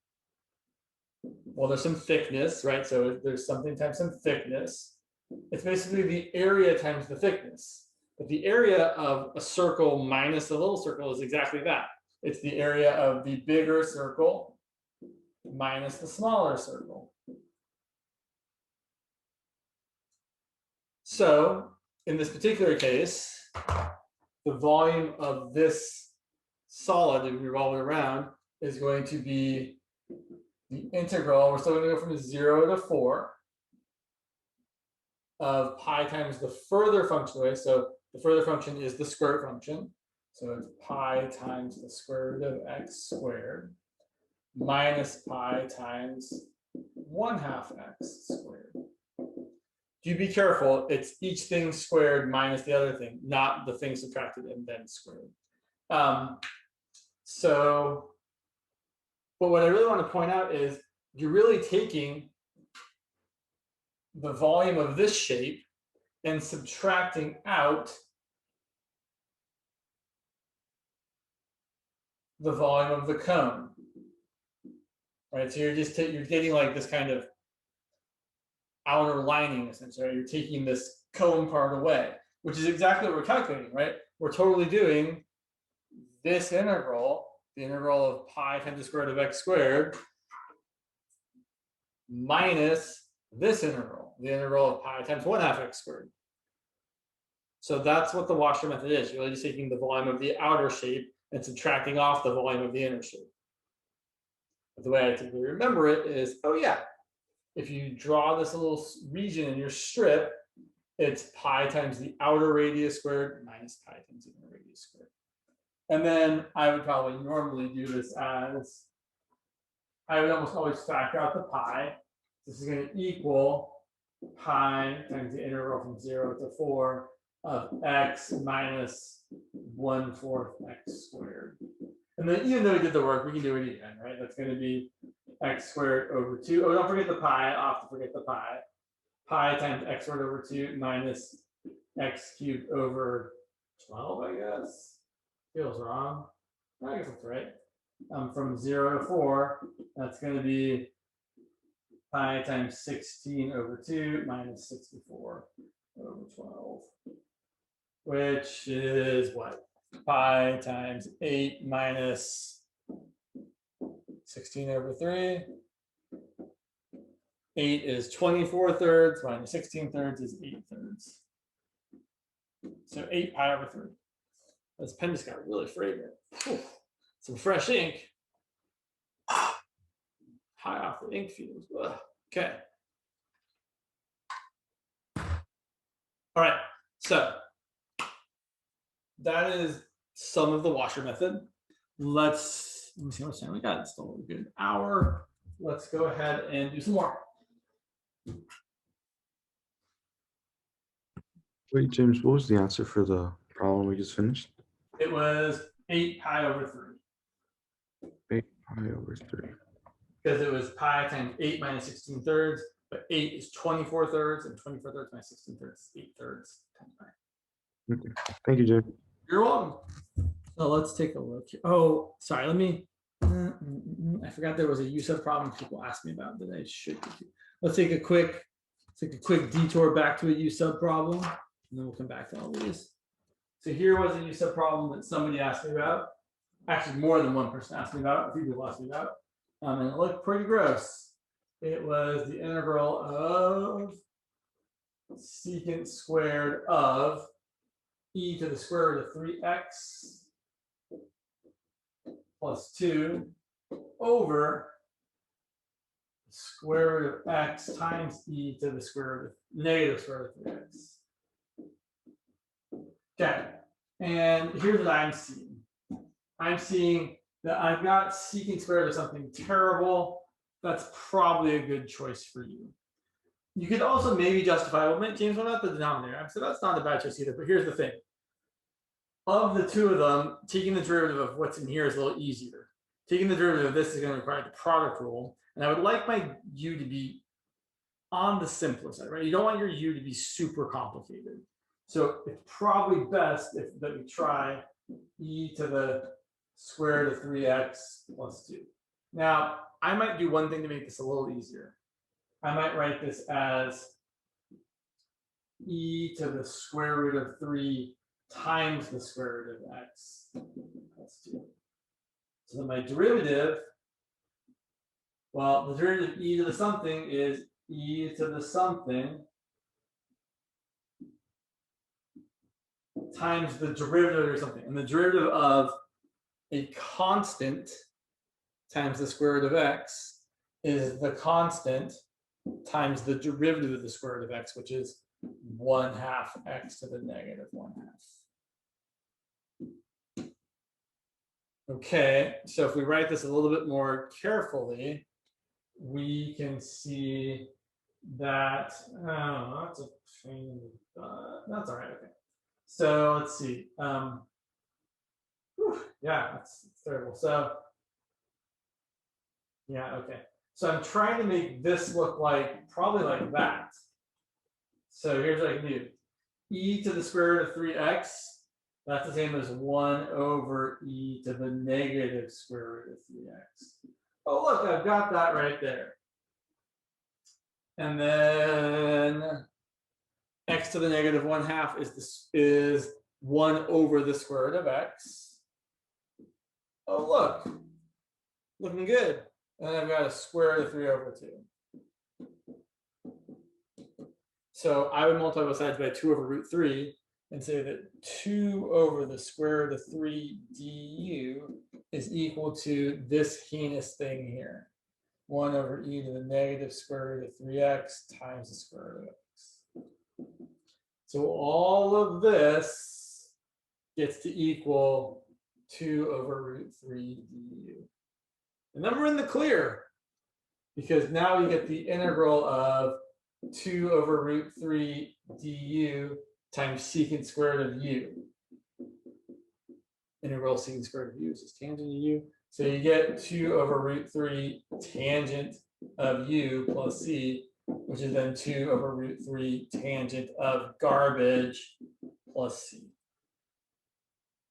Speaker 1: well, there's some thickness, right? So there's something times some thickness. It's basically the area times the thickness. But the area of a circle minus a little circle is exactly that. It's the area of the bigger circle minus the smaller circle. So in this particular case, the volume of this solid, if we revolve it around, is going to be the integral. We're still going to go from 0 to 4 of pi times the further function away. So the further function is the square root function. So it's pi times the square root of x squared minus pi times 1/2 x squared. Do be careful, it's each thing squared minus the other thing, not the thing subtracted and then squared. But what I really want to point out is you're really taking the volume of this shape and subtracting out the volume of the cone. Right, so you're just you're getting like this kind of outer lining, essentially. Right? You're taking this cone part away, which is exactly what we're calculating, right? We're totally doing this integral, the integral of pi times the square root of x squared, minus this integral, the integral of pi times 1/2 x squared. So that's what the washer method is. You're really just taking the volume of the outer shape and subtracting off the volume of the inner shape. But the way I typically remember it is, oh yeah, if you draw this little region in your strip, it's pi times the outer radius squared minus pi times the inner radius squared. And then I would probably normally do this as, I would almost always factor out the pi. This is going to equal pi times the integral from 0 to 4 of x minus 1/4 x squared. And then even though we did the work, we can do it again, right? That's going to be x squared over 2. Oh, don't forget the pi. I'll have to forget the pi. Pi times x squared over 2 minus x cubed over 12, I guess. Feels wrong. I guess that's right. From 0 to 4, that's going to be pi times 16 over 2 minus 64 over 12, which is what? Pi times 8 minus 16 over 3. 8 is 24 thirds minus 16 thirds is 8 thirds. So 8 pi over 3. This pen just got really fragrant. Ooh, some fresh ink. High off the ink fumes. Ugh. Okay. All right. So that is some of the washer method. Let me see how much time we got. It's still a good hour. Let's go ahead and do some more.
Speaker 2: Wait, James, what was the answer for the problem we just finished?
Speaker 1: It was 8 pi over 3.
Speaker 2: 8 pi over 3.
Speaker 1: Because it was pi times 8 minus 16 thirds, but 8 is 24 thirds, and 24 thirds minus 16 thirds is 8 thirds times pi.
Speaker 2: Okay. Thank you, James.
Speaker 1: You're welcome. So let's take a look here. Oh, sorry, let me, I forgot there was a use of problem people asked me about that I should do. Let's take a quick detour back to a use of problem, and then we'll come back to all these. So here was a use of problem that somebody asked me about. Actually, more than one person asked me about, a few people asked me about. And it looked pretty gross. It was the integral of secant squared of e to the square root of 3x plus 2 over square root of x times e to the square root of negative square root of 3x. Okay, and here's what I'm seeing. I'm seeing that I've got secant square root of something terrible. That's probably a good choice for you. You could also maybe justify, well, James, what about the denominator? So that's not a bad choice either, but here's the thing. Of the two of them, taking the derivative of what's in here is a little easier. Taking the derivative of this is going to require the product rule. And I would like my u to be on the simplest side, right? You don't want your u to be super complicated. So it's probably best that we try e to the square root of 3x plus 2. Now, I might do one thing to make this a little easier. I might write this as e to the square root of 3 times the square root of x plus 2. So then my derivative, well, the derivative of e to the something is e to the something times the derivative or something. And the derivative of a constant times the square root of x is the constant times the derivative of the square root of x, which is 1/2 x to the negative 1/2. Okay, so if we write this a little bit more carefully, we can see that, oh, that's a pain, that's all right, okay. So let's see, yeah, that's terrible. So, yeah, okay. So I'm trying to make this look like, probably like that. So here's what I can do. E to the square root of 3x, that's the same as 1 over e to the negative square root of 3x. Oh, look, I've got that right there. And then x to the negative 1/2 is 1 over the square root of x. Oh, look, looking good. And then I've got a square root of 3 over 2. So I would multiply both sides by 2 over root 3 and say that 2 over the square root of 3 du is equal to this heinous thing here. 1 over e to the negative square root of 3x times the square root of x. So all of this gets to equal 2 over root 3 du. And then we're in the clear, because now we get the integral of 2 over root 3 du times secant square root of u. Integral secant square root of u is just tangent of u. So you get 2 over root 3 tangent of u plus c, which is then 2 over root 3 tangent of garbage plus c.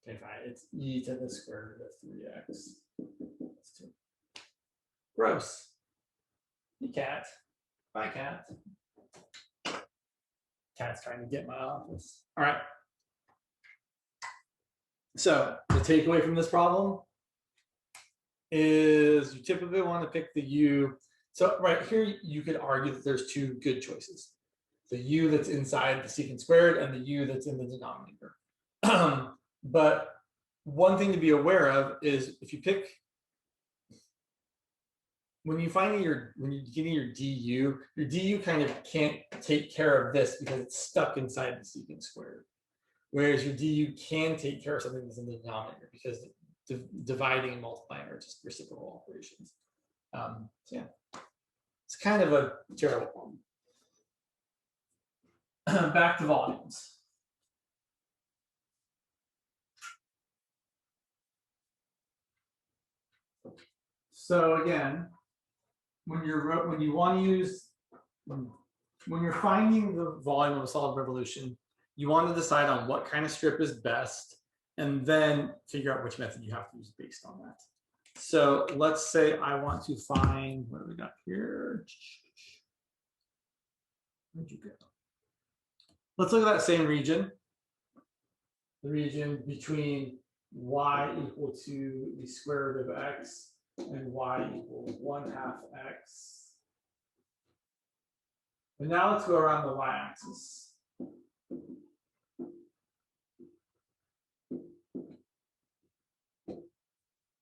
Speaker 1: Okay, fine. It's e to the square root of 3x. That's 2. Gross. You cat. Bye, cat. Cat's trying to get my office. All right. So the takeaway from this problem is you typically want to pick the u. So right here, you could argue that there's two good choices. The u that's inside the secant squared and the u that's in the denominator. But one thing to be aware of is if you pick, when you're getting your du kind of can't take care of this because it's stuck inside the secant squared. Whereas your du can take care of something that's in the denominator because dividing and multiplying are just reciprocal operations. So yeah, it's kind of a terrible problem. Back to volumes. So again, when you're finding the volume of a solid revolution, you want to decide on what kind of strip is best, and then figure out which method you have to use based on that. So let's say I want to find, what do we got here? Where'd you go? Let's look at that same region. The region between y equal to the square root of x and y equals 1/2 x. And now let's go around the y-axis.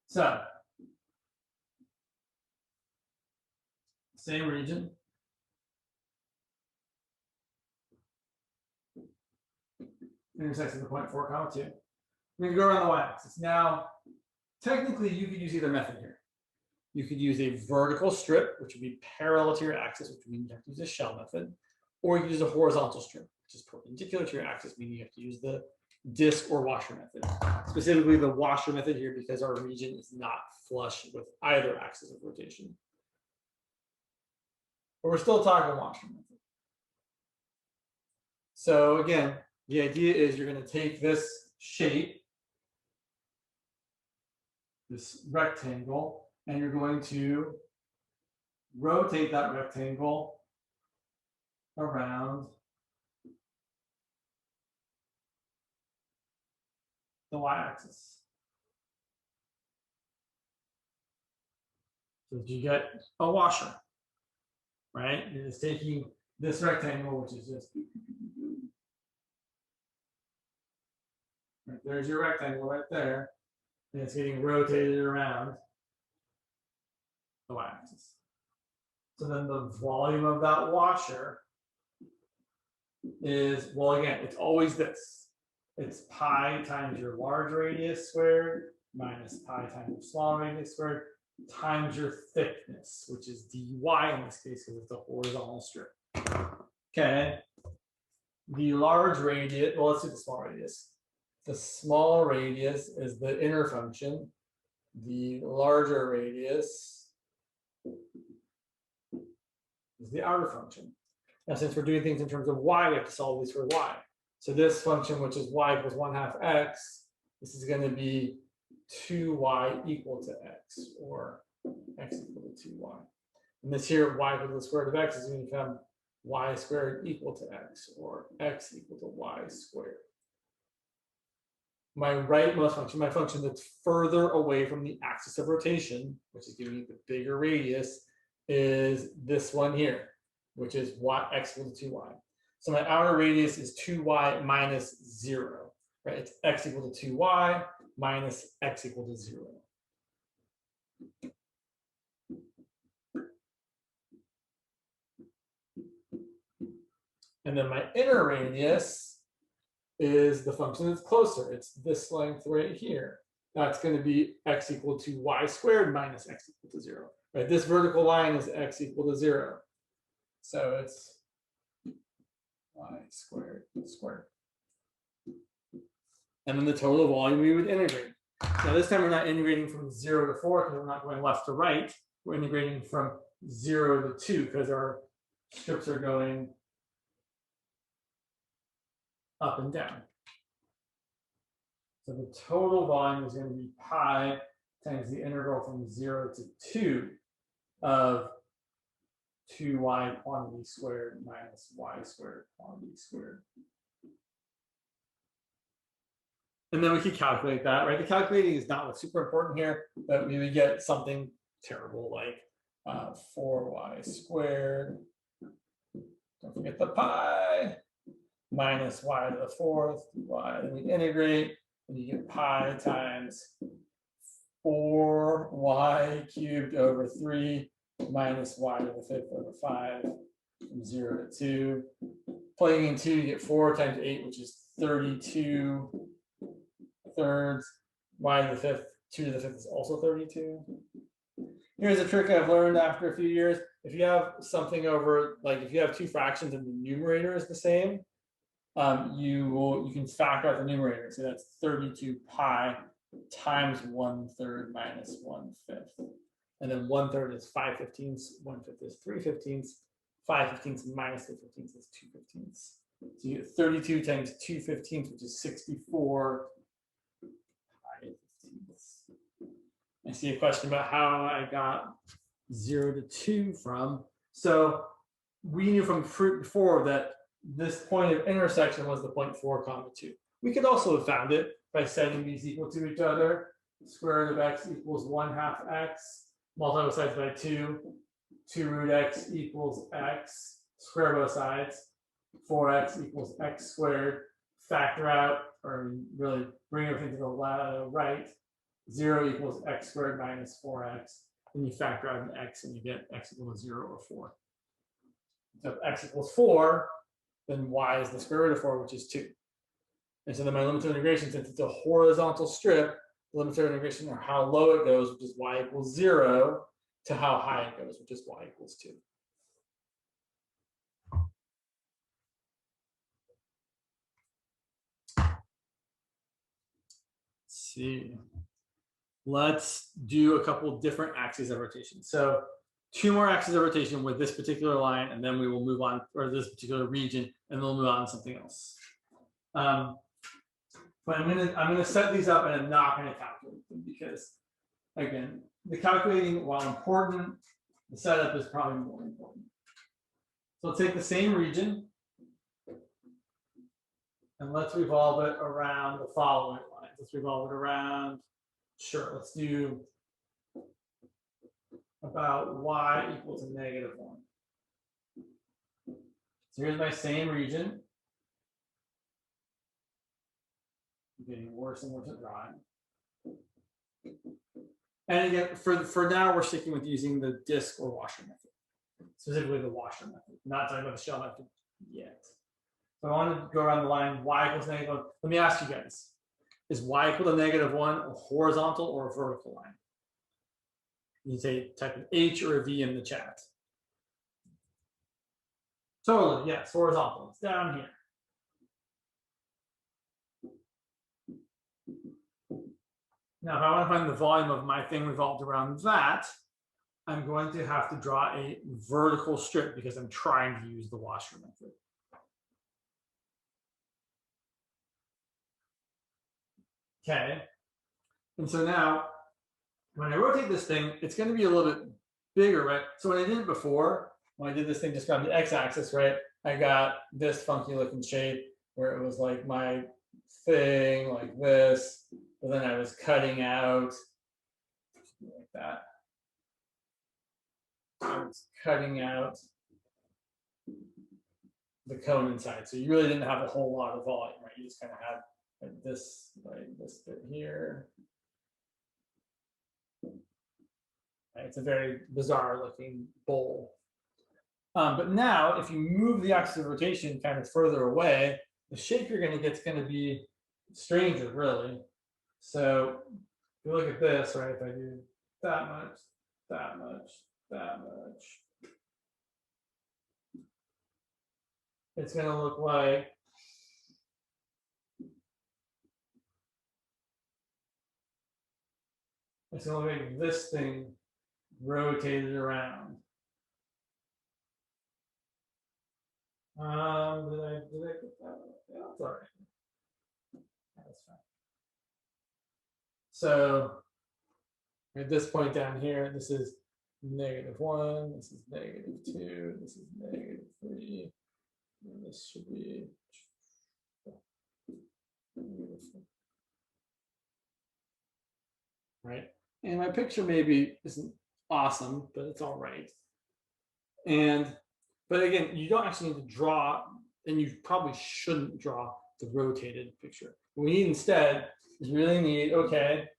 Speaker 1: So, same region. Intersects at the point 4, 2. We're going to go around the y-axis. Now, technically, you could use either method here. You could use a vertical strip, which would be parallel to your axis, which means you have to use a shell method, or you could use a horizontal strip, which is perpendicular to your axis, meaning you have to use the disk or washer method. Specifically, the washer method here because our region is not flush with either axis of rotation. But we're still talking washer method. So again, the idea is you're going to take this shape, this rectangle, and you're going to rotate that rectangle around the y-axis. So that you get a washer, right? You're just taking this rectangle, which is just right, there's your rectangle right there, and it's getting rotated around the y-axis. So then the volume of that washer is, well, again, it's always this. It's pi times your large radius squared minus pi times your small radius squared times your thickness, which is dy in this case because it's a horizontal strip. Okay. The large radius, well, let's do the small radius. The small radius is the inner function. The larger radius is the outer function. Now, since we're doing things in terms of y, we have to solve these for y. So this function, which is y equals 1/2 x, this is going to be 2y equal to x, or x equal to 2y. And this here, y equal to the square root of x, is going to become y squared equal to x, or x equal to y squared. My rightmost function, my function that's further away from the axis of rotation, which is giving me the bigger radius, is this one here, which is x equal to 2y. So my outer radius is 2y minus 0, right? It's x equal to 2y minus x equal to 0. And then my inner radius is the function that's closer. It's this length right here. That's going to be x equal to y squared minus x equal to 0. Right? This vertical line is x equal to 0. So it's y squared squared. And then the total volume we would integrate. Now this time we're not integrating from 0 to 4 because we're not going left to right. We're integrating from 0 to 2 because our strips are going up and down. So the total volume is going to be pi times the integral from 0 to 2 of 2y quantity squared minus y squared quantity squared. And then we could calculate that, right? The calculating is not what's super important here, but we would get something terrible like 4y squared, don't forget the pi, minus y to the 4th, y, then we integrate, and you get pi times 4y cubed over 3 minus y to the 5th over 5 from 0 to 2. Plugging in 2, you get 4 times 8, which is 32 thirds. Y to the 5th, 2 to the 5th is also 32. Here's a trick I've learned after a few years. If you have something over, like if you have two fractions and the numerator is the same, you can factor out the numerator. So that's 32 pi times 1/3 minus 1/5. And then 1/3 is 5/15, 1/5 is 3/15, 5/15 minus 3/15 is 2/15. So you get 32 times 2/15, which is 64 pi/15. I see a question about how I got 0 to 2 from. So we knew from before that this point of intersection was the point 4, 2. We could also have found it by setting these equal to each other. Square root of x equals 1/2 x, multiply both sides by 2. 2 root x equals x, square both sides. 4x equals x squared. Factor out, or really bring everything to the right. 0 equals x squared minus 4x. Then you factor out an x and you get x equal to 0 or 4. So if x equals 4, then y is the square root of 4, which is 2. And so then my limits of integration, since it's a horizontal strip, the limits of integration are how low it goes, which is y equals 0, to how high it goes, which is y equals 2. Let's see. Let's do a couple different axes of rotation. So 2 more axes of rotation with this particular line, and then we will move on, or this particular region, and then we'll move on to something else. But I'm gonna set these up and I'm not gonna calculate them because, again, the calculating, while important, the setup is probably more important. So let's take the same region and let's revolve it around the following lines. Let's revolve it around, sure, let's do about y equals a -1. So here's my same region. I'm getting worse and worse at drawing. And again, for now, we're sticking with using the disk or washer method, specifically the washer method, not talking about the shell method yet. So I want to go around the line y equals -1. Let me ask you guys, is y equal to -1 a horizontal or a vertical line? You can say type an H or a V in the chat. Totally, yes, horizontal. It's down here. Now, if I want to find the volume of my thing revolved around that, I'm going to have to draw a vertical strip because I'm trying to use the washer method. Okay. And so now, when I rotate this thing, it's going to be a little bit bigger, right? So when I did it before, when I did this thing just on the x-axis, right, I got this funky looking shape where it was like my thing like this, but then I was cutting out like that. I was cutting out the cone inside. So you really didn't have a whole lot of volume, right? You just kind of had like this, right, this bit here. Right? It's a very bizarre looking bowl. But now, if you move the axis of rotation kind of further away, the shape you're going to get is going to be stranger, really. So if you look at this, right, if I do that much, that much, that much, it's going to look like it's going to make this thing rotated around. Did I get that? Yeah, that's all right. That's fine. So at this point down here, this is -1, this is -2, this is -3, and this should be right. And my picture maybe isn't awesome, but it's all right. But again, you don't actually need to draw, and you probably shouldn't draw the rotated picture. What we need instead is we really need, okay,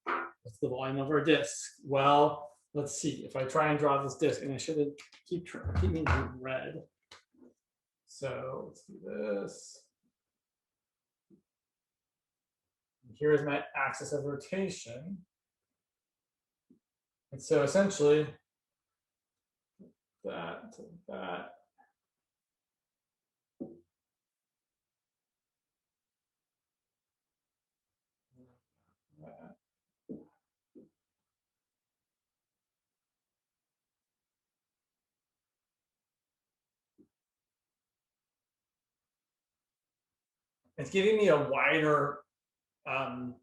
Speaker 1: what's the volume of our disk? Well, let's see. If I try and draw this disk, and I should keep me in red. So let's do this. Here's my axis of rotation. And so essentially, that to that. It's giving me a wider, a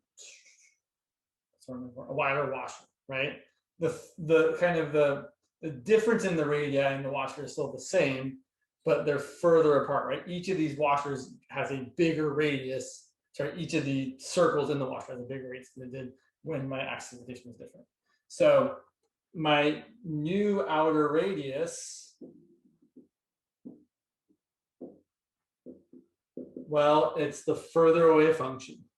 Speaker 1: wider washer, right? The kind of the difference in the radii in the washer is still the same, but they're further apart, right? Each of these washers has a bigger radius. Sorry, each of the circles in the washer has a bigger radius than it did when my axis of rotation was different. So my new outer radius, well, it's the further away function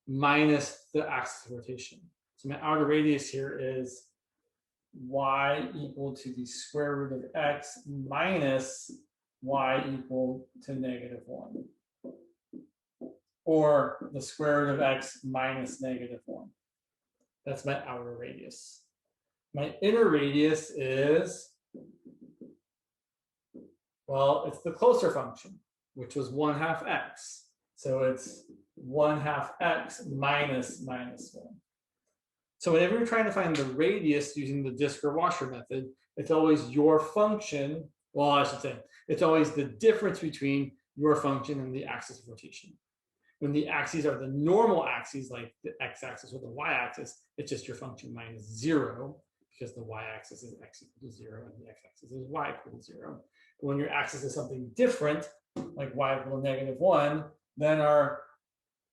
Speaker 1: minus the axis of rotation. So my outer radius here is y equal to the square root of x minus y equal to -1. Or the square root of x minus -1. That's my outer radius. My inner radius is, well, it's the closer function, which was 1/2 x. So it's 1/2 x minus -1. So whenever you're trying to find the radius using the disk or washer method, it's always your function. Well, I should say, it's always the difference between your function and the axis of rotation. When the axes are the normal axes, like the x-axis or the y-axis, it's just your function minus 0, because the y-axis is x equal to 0 and the x-axis is y equal to 0. But when your axis is something different, like y equal to -1, then our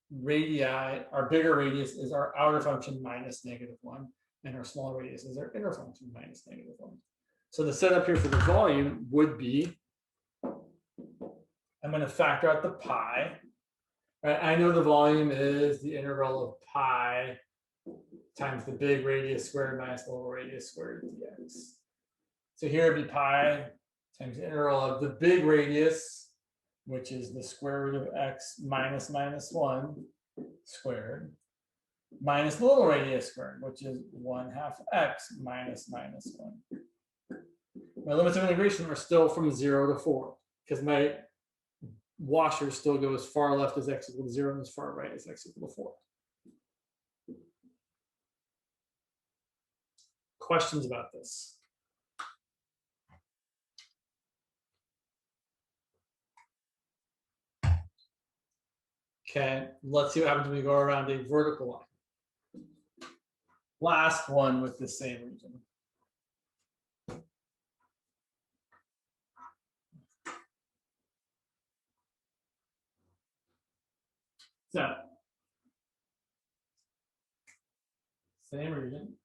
Speaker 1: radii, our bigger radius is our outer function minus -1, and our smaller radius is our inner function minus -1. So the setup here for the volume would be, I'm going to factor out the pi. Right? I know the volume is the integral of pi times the big radius squared minus the little radius squared dx. So here would be pi times the integral of the big radius, which is the square root of x minus -1 squared, minus the little radius squared, which is 1/2 x minus -1. My limits of integration are still from 0 to 4, because my washer still goes as far left as x equal to 0 and as far right as x equal to 4. Questions about this? Okay, let's see what happens when we go around a vertical line. Last one with the same region. So, same region.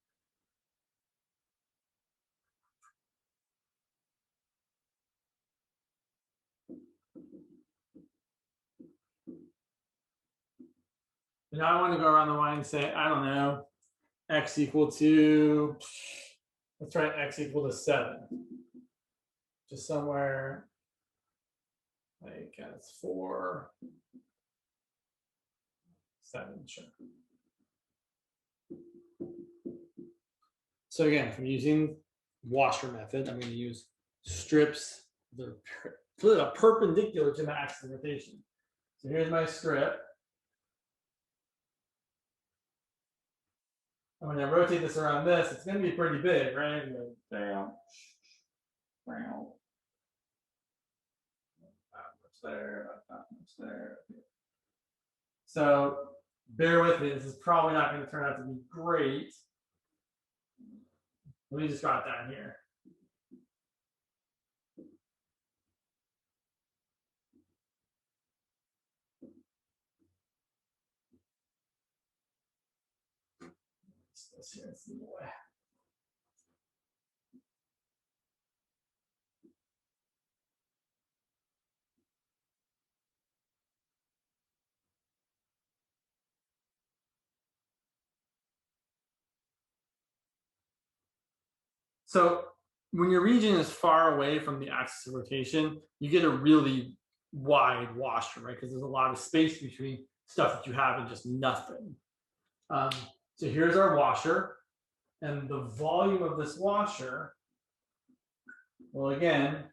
Speaker 1: Now I want to go around the line and say, I don't know, x equal to, let's try x equal to 7. Just somewhere like it's 4, 7, sure. So again, if I'm using washer method, I'm going to use strips that are perpendicular to my axis of rotation. So here's my strip. And when I rotate this around this, it's going to be pretty big, right? Down, down. Not much there, not much there. So bear with me. This is probably not going to turn out to be great. Let me just jot down here. This here is the way. So when your region is far away from the axis of rotation, you get a really wide washer, right? Because there's a lot of space between stuff that you have and just nothing. So here's our washer, and the volume of this washer, well, again,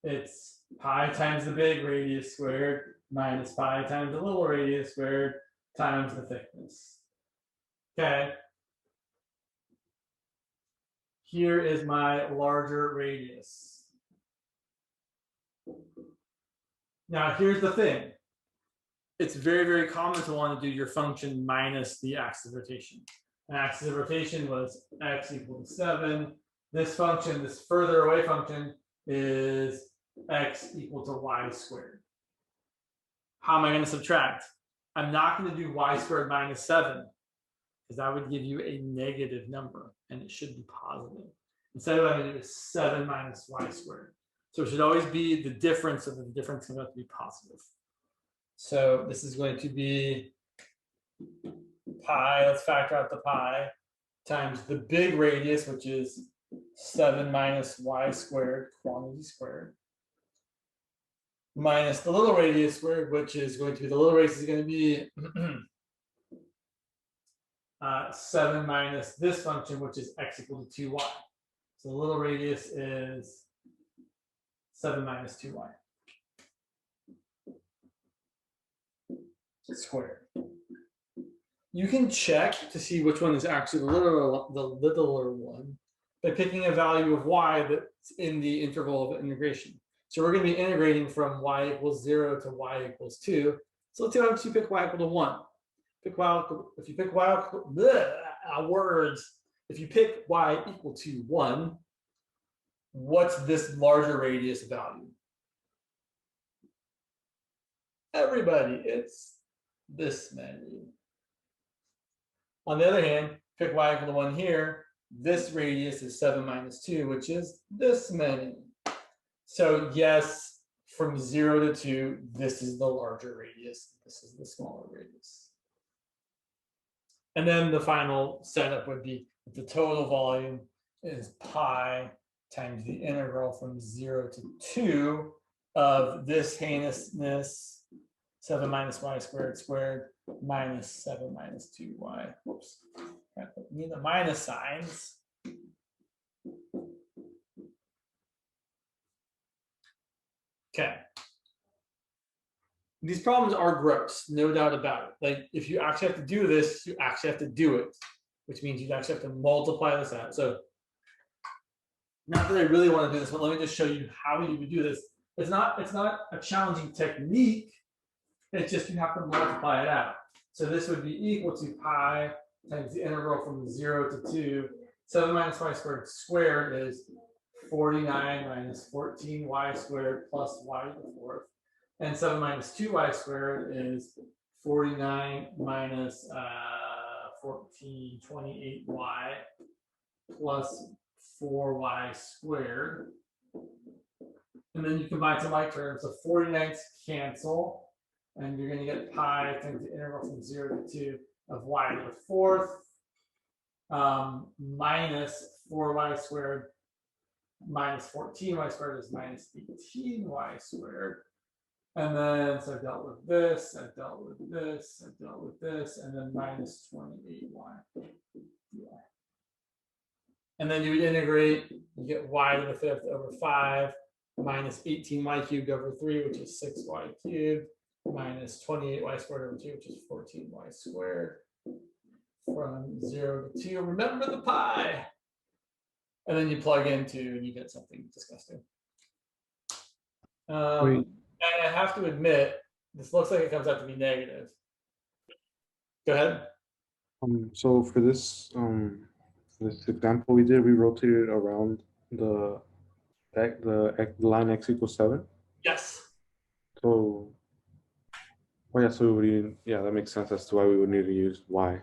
Speaker 1: it's pi times the big radius squared minus pi times the little radius squared times the thickness. Okay. Here is my larger radius. Now, here's the thing. It's very, very common to want to do your function minus the axis of rotation. The axis of rotation was x equal to 7. This function, this further away function, is x equal to y squared. How am I going to subtract? I'm not going to do y squared minus 7, because that would give you a negative number, and it should be positive. Instead, what I'm going to do is 7 minus y squared. So it should always be the difference, and the difference is going to have to be positive. So this is going to be pi, let's factor out the pi, times the big radius, which is 7 minus y squared, quantity squared, minus the little radius squared, which is going to be, the little radius is going to be 7 minus this function, which is x equal to 2y. So the little radius is 7 minus 2y squared. You can check to see which one is actually the littler one by picking a value of y that's in the interval of integration. So we're going to be integrating from y equals 0 to y equals 2. So let's see how you pick y equal to 1. Pick y, if you pick y equal, words, if you pick y equal to 1, what's this larger radius value? Everybody, it's this many. On the other hand, pick y equal to 1 here, this radius is 7 minus 2, which is this many. So yes, from 0 to 2, this is the larger radius, this is the smaller radius. And then the final setup would be the total volume is pi times the integral from 0 to 2 of this heinousness, 7 minus y squared squared minus 7 minus 2y. Whoops, need the minus signs. Okay. These problems are gross, no doubt about it. Like if you actually have to do this, you actually have to do it, which means you actually have to multiply this out. So not that I really want to do this, but let me just show you how you would do this. It's not a challenging technique. It's just you have to multiply it out. So this would be equal to pi times the integral from 0 to 2. 7 minus y squared squared is 49 minus 14y squared plus y to the fourth. And 7 minus 2y squared is 49 minus 14, 28y plus 4y squared. And then you combine some like terms. So 49s cancel. And you're going to get pi times the integral from 0 to 2 of y to the fourth minus 4y squared minus 14y squared is minus 18y squared. And then, so I dealt with this, I dealt with this, I dealt with this, and then minus 28y. Yeah. And then you would integrate, you get y to the fifth over 5 minus 18y cubed over 3, which is 6y cubed, minus 28y squared over 2, which is 14y squared, from 0 to 2. Remember the pi. And then you plug in 2 and you get something disgusting. And I have to admit, this looks like it comes out to be negative. Go ahead.
Speaker 2: So for this example we did, we rotated around the line x equals 7.
Speaker 1: Yes.
Speaker 2: So, oh yeah, so we need, yeah, that makes sense as to why we would need to use y,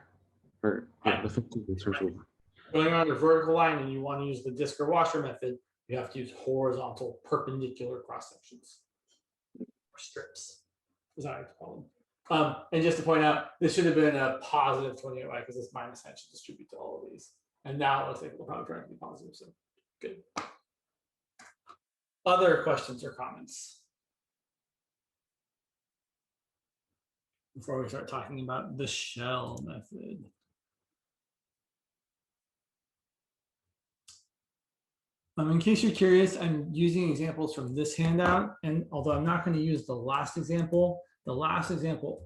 Speaker 2: or yeah, the function in terms of
Speaker 1: going on a vertical line and you want to use the disc or washer method, you have to use horizontal perpendicular cross sections or strips, as I like to call them. And just to point out, this should have been a positive 28y because this minus sign should distribute to all of these. And now it looks like we're probably trying to be positive, so good. Other questions or comments before we start talking about the shell method? In case you're curious, I'm using examples from this handout, and although I'm not going to use the last example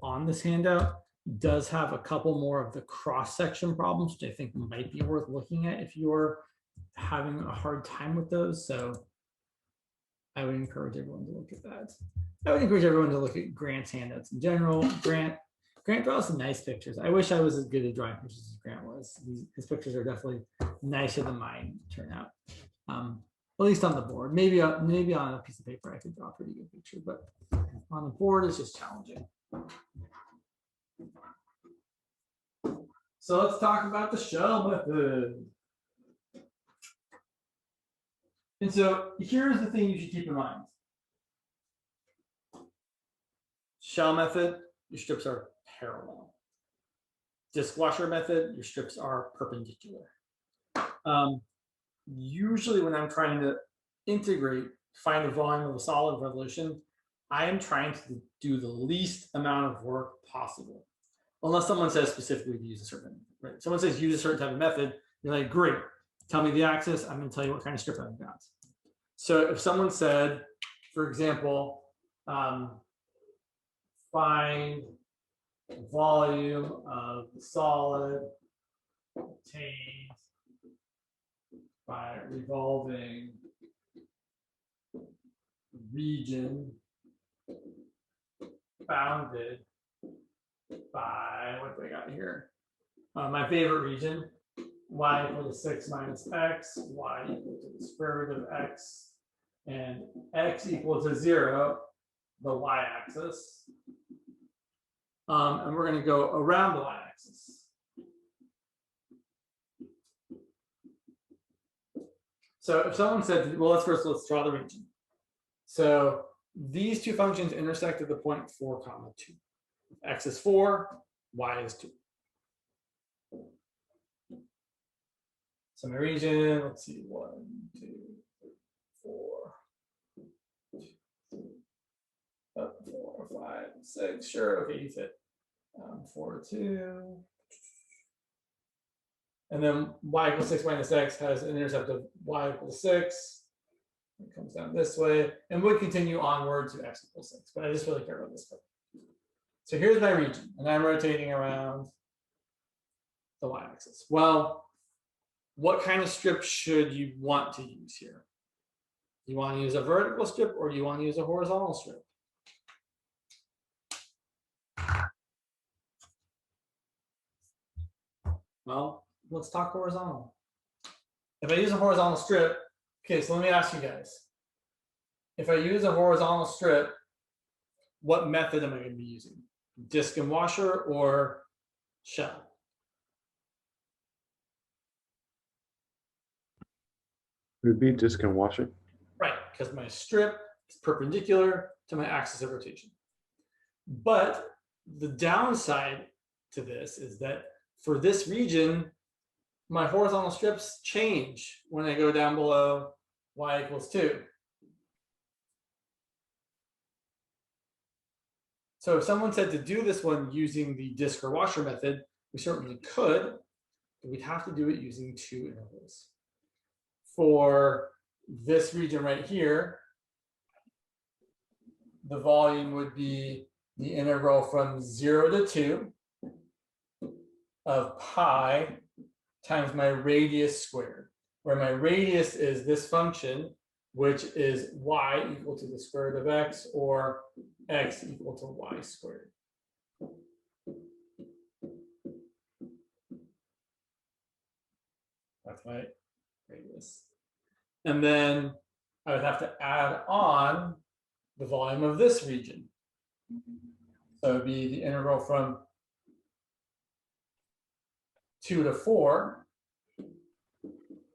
Speaker 1: on this handout does have a couple more of the cross-section problems, which I think might be worth looking at if you're having a hard time with those. So I would encourage everyone to look at that. I would encourage everyone to look at Grant's handouts in general. Grant draws some nice pictures. I wish I was as good at drawing pictures as Grant was. His pictures are definitely nicer than mine turn out. At least on the board. Maybe on a piece of paper I could draw a pretty good picture, but on the board it's just challenging. So let's talk about the shell method. And so here's the thing you should keep in mind. Shell method, your strips are parallel. Disc washer method, your strips are perpendicular. Usually when I'm trying to integrate, find the volume of a solid revolution, I am trying to do the least amount of work possible. Unless someone says specifically to use a certain, right? Someone says use a certain type of method, you're like, great, tell me the axis, I'm gonna tell you what kind of strip I've got. So if someone said, for example, find the volume of the solid obtained by revolving region bounded by, what do I got here? My favorite region, y equal to 6 minus x, y equal to the square root of x, and x equal to 0, the y-axis. And we're going to go around the y-axis. So if someone said, well, let's draw the region. So these two functions intersect at the point 4, 2. X is 4, y is 2. So my region, let's see, 1, 2, 3, 4, 4, 5, 6. Sure, okay, you fit. 4, 2. And then y equals 6 minus x has an intercept of y equals 6. It comes down this way, and we'll continue onward to x equals 6. But I just really care about this part. So here's my region, and I'm rotating around the y-axis. Well, what kind of strip should you want to use here? Do you want to use a vertical strip or do you want to use a horizontal strip? Well, let's talk horizontal. If I use a horizontal strip, okay, so let me ask you guys. If I use a horizontal strip, what method am I going to be using? Disc and washer or shell?
Speaker 2: It would be disc and washer.
Speaker 1: Right, because my strip is perpendicular to my axis of rotation. But the downside to this is that for this region, my horizontal strips change when I go down below y equals 2. So if someone said to do this one using the disc or washer method, we certainly could, but we'd have to do it using 2 intervals. For this region right here, the volume would be the integral from 0 to 2 of pi times my radius squared, where my radius is this function, which is y equal to the square root of x, or x equal to y squared. That's my radius. And then I would have to add on the volume of this region. So it would be the integral from 2 to 4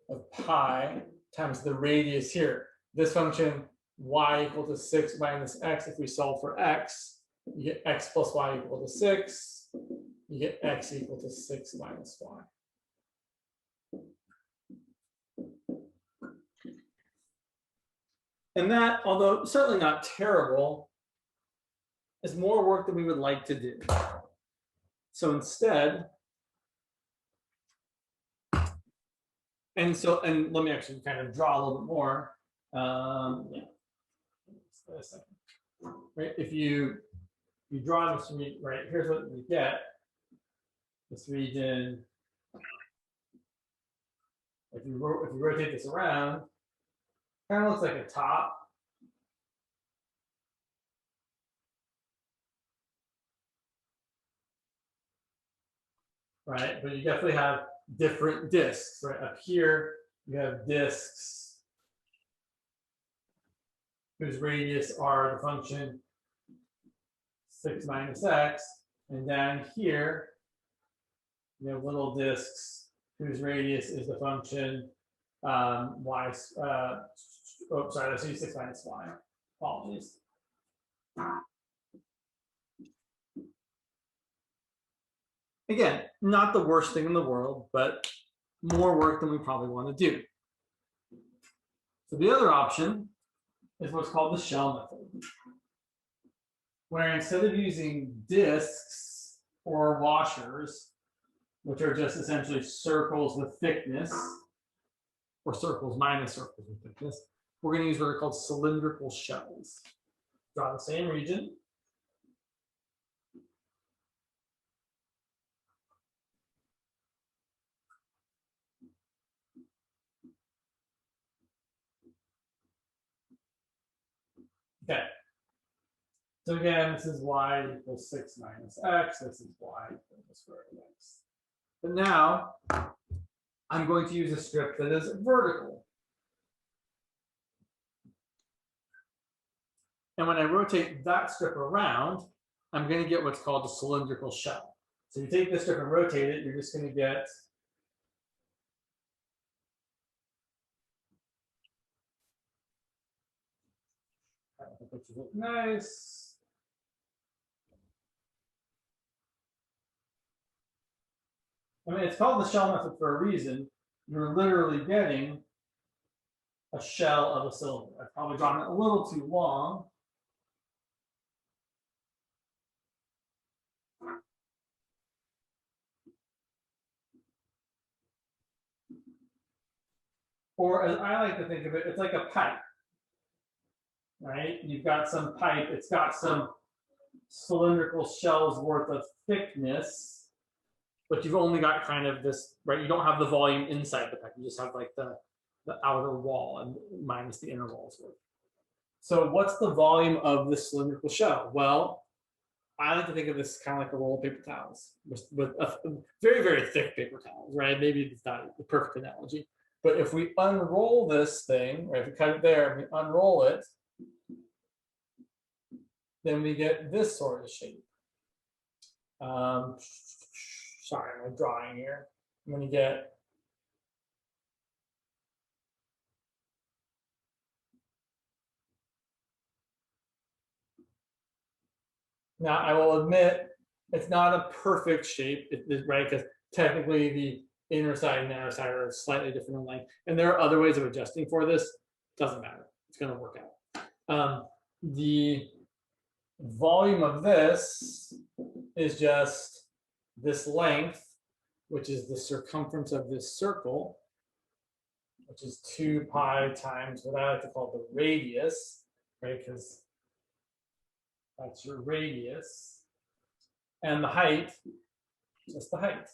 Speaker 1: of pi times the radius here. This function, y equal to 6 minus x, if we solve for x, you get x plus y equal to 6. You get x equal to 6 minus y. And that, although certainly not terrible, is more work than we would like to do. So instead, and let me actually kind of draw a little bit more. Yeah. Right, if you draw this right, here's what we get. This region, if you rotate this around, kind of looks like a top. Right, but you definitely have different disks, right? Up here, you have disks whose radius are the function 6 minus x, and down here, you have little disks whose radius is the function y. Oh, sorry, let's use 6 minus y. Apologies. Again, not the worst thing in the world, but more work than we probably want to do. So the other option is what's called the shell method, where instead of using discs or washers, which are just essentially circles with thickness, or circles minus circles with thickness, we're going to use what are called cylindrical shells. Draw the same region. Okay. So again, this is y equals 6 minus x. This is y equals the square root of x. But now I'm going to use a strip that is vertical. And when I rotate that strip around, I'm going to get what's called a cylindrical shell. So you take this strip and rotate it, you're just going to get the pictures look nice. I mean, it's called the shell method for a reason. You're literally getting a shell of a cylinder. I've probably drawn it a little too long. Or as I like to think of it, it's like a pipe, right? You've got some pipe, it's got some cylindrical shells worth of thickness, but you've only got kind of this, right? You don't have the volume inside the pipe, you just have like the outer wall and minus the inner walls worth. So what's the volume of this cylindrical shell? Well, I like to think of this kind of like a roll of paper towels with a very, very thick paper towels, right? Maybe it's not the perfect analogy. But if we unroll this thing, or if we cut it there, and we unroll it, then we get this sort of shape. Sorry, I'm drawing here. I'm going to get now. I will admit it's not a perfect shape, right? Because technically the inner side and outer side are slightly different in length, and there are other ways of adjusting for this. Doesn't matter. It's going to work out. The volume of this is just this length, which is the circumference of this circle, which is 2 pi times what I like to call the radius, right? Because that's your radius. And the height, just the height.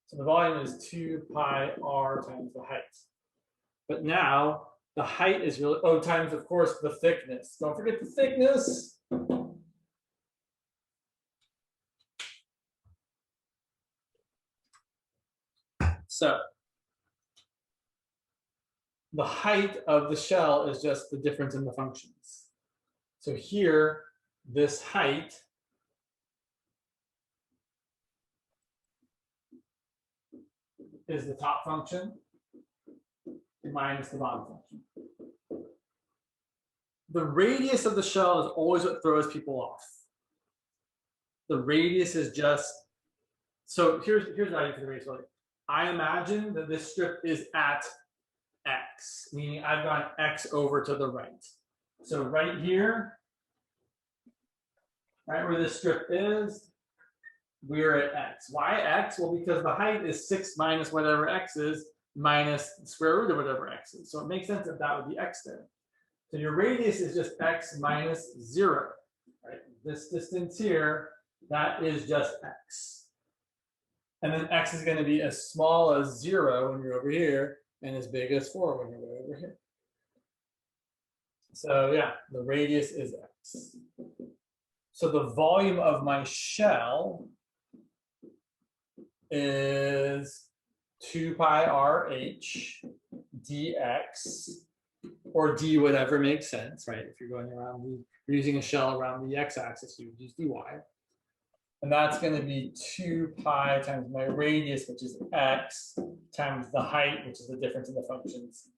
Speaker 1: So the volume is 2 pi r times the height. But now the height is really, times, of course, the thickness. Don't forget the thickness. So the height of the shell is just the difference in the functions. So here, this height is the top function minus the bottom function. The radius of the shell is always what throws people off. The radius is just, so here's what I do for the radius. I imagine that this strip is at x, meaning I've gone x over to the right. So right here, right where this strip is, we're at x. Why x? Well, because the height is 6 minus whatever x is, minus the square root of whatever x is. So it makes sense that that would be x there. So your radius is just x minus 0. Right? This distance here, that is just x. And then x is going to be as small as 0 when you're over here, and as big as 4 when you're over here. So yeah, the radius is x. So the volume of my shell is 2 pi r h dx, or d whatever makes sense, right? If you're going around you're using a shell around the x-axis, you would use dy. And that's going to be 2 pi times my radius, which is x, times the height, which is the difference in the functions,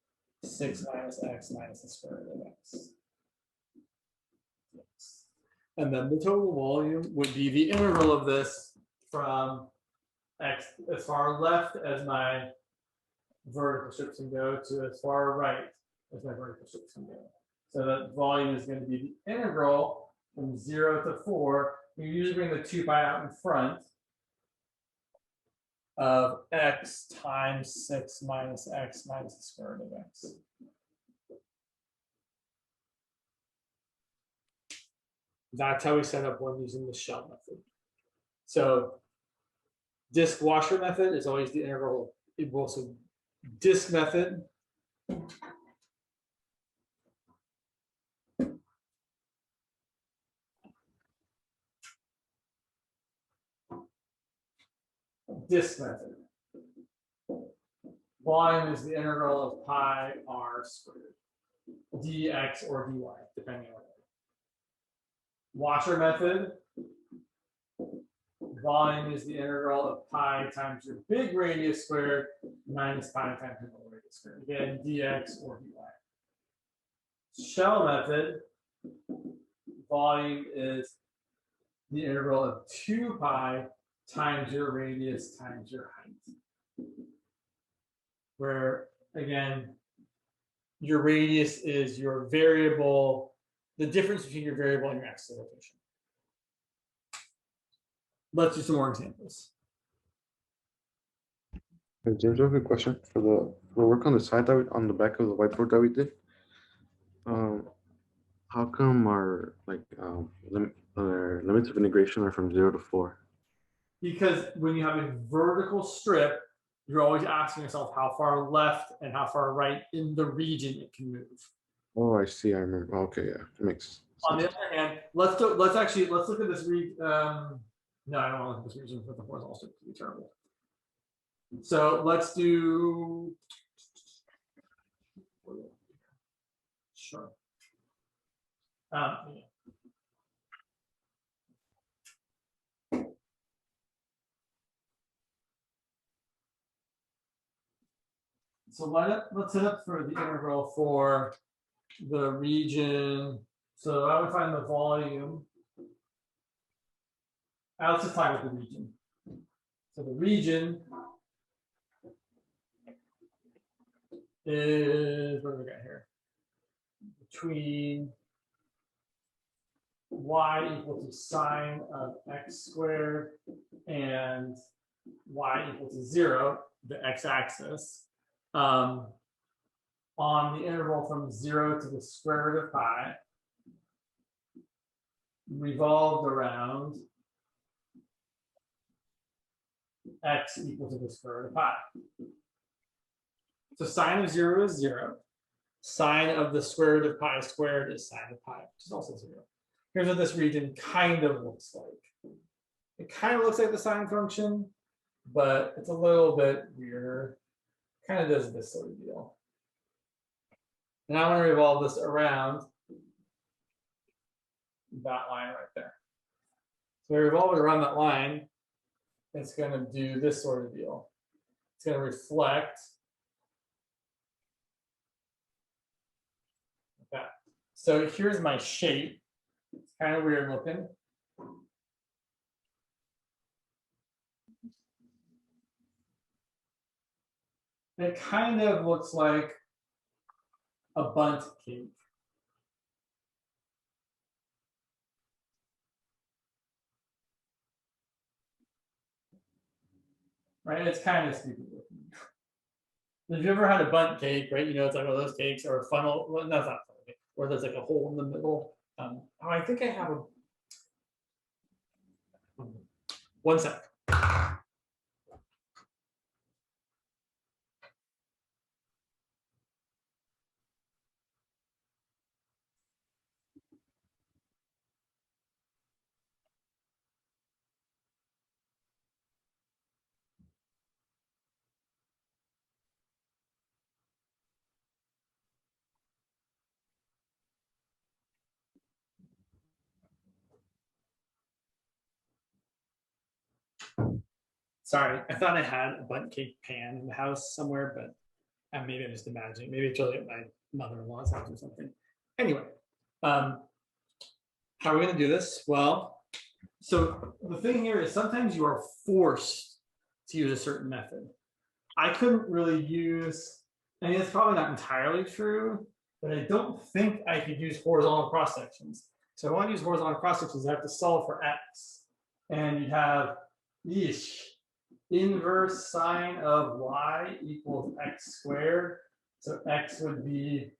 Speaker 1: 6 minus x minus the square root of x. Yes. And then the total volume would be the integral of this from x as far left as my vertical strips can go to as far right as my vertical strips can go. So that volume is going to be the integral from 0 to 4. You usually bring the 2 pi out in front of x times 6 minus x minus the square root of x. That's how we set up one using the shell method. So disk washer method is always the integral. So disk method this method. Volume is the integral of pi r squared, dx or dy, depending on it. Washer method. Volume is the integral of pi times your big radius squared minus pi times your little radius squared. Again, dx or dy. Shell method. Volume is the integral of 2 pi times your radius times your height. Where, again, your radius is your variable, the difference between your variable and your axis of rotation. Let's do some more examples.
Speaker 2: Hey, James, I have a question for the work on the side that on the back of the whiteboard that we did. How come our limits of integration are from 0 to 4?
Speaker 1: Because when you have a vertical strip, you're always asking yourself how far left and how far right in the region it can move.
Speaker 2: Oh, I see. I remember. Okay, yeah, it makes sense.
Speaker 1: On the other hand, let's look at this no, I don't want to look at this region with the horizontal strip to be terrible. So let's do sure. Yeah. So let's set up for the integral for the region. So I would find the volume. Let's just find the region. So the region is, what do we got here? Between y equal to sine of x squared and y equal to 0, the x-axis, on the interval from 0 to the square root of pi, revolved around x equal to the square root of pi. So sine of 0 is 0. Sine of the square root of pi squared is sine of pi, which is also 0. Here's what this region kind of looks like. It kind of looks like the sine function, but it's a little bit weirder. Kind of does this sort of deal. And I want to revolve this around that line right there. So I revolve it around that line. It's going to do this sort of deal. It's going to reflect like that. So here's my shape. It's kind of weird looking. It kind of looks like a bundt cake. Right? It's kind of stupid looking. If you ever had a bundt cake, right? You know, it's like one of those cakes or a funnel. Well, no, it's not funnel cake, where there's like a hole in the middle. I think I have a. One sec. Sorry, I thought I had a bundt cake pan in the house somewhere, but maybe I'm just imagining. Maybe it's really at my mother-in-law's house or something. Anyway, how are we going to do this? Well, so the thing here is sometimes you are forced to use a certain method. I couldn't really use, I mean, it's probably not entirely true, but I don't think I could use horizontal cross sections. So if I want to use horizontal cross sections, I have to solve for x. And you'd have inverse sine of y equals x squared. So x would be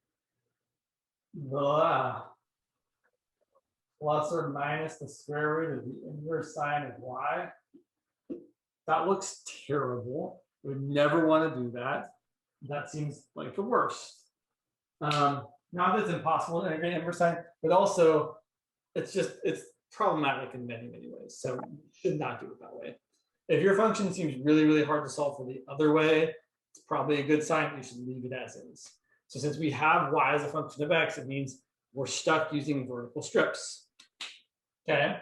Speaker 1: plus or minus the square root of the inverse sine of y. That looks terrible. Would never want to do that. That seems like the worst. Not that it's impossible to integrate inverse sine, but also it's problematic in many, many ways. So you should not do it that way. If your function seems really, really hard to solve for the other way, it's probably a good sign you should leave it as is. So since we have y as a function of x, it means we're stuck using vertical strips. Okay,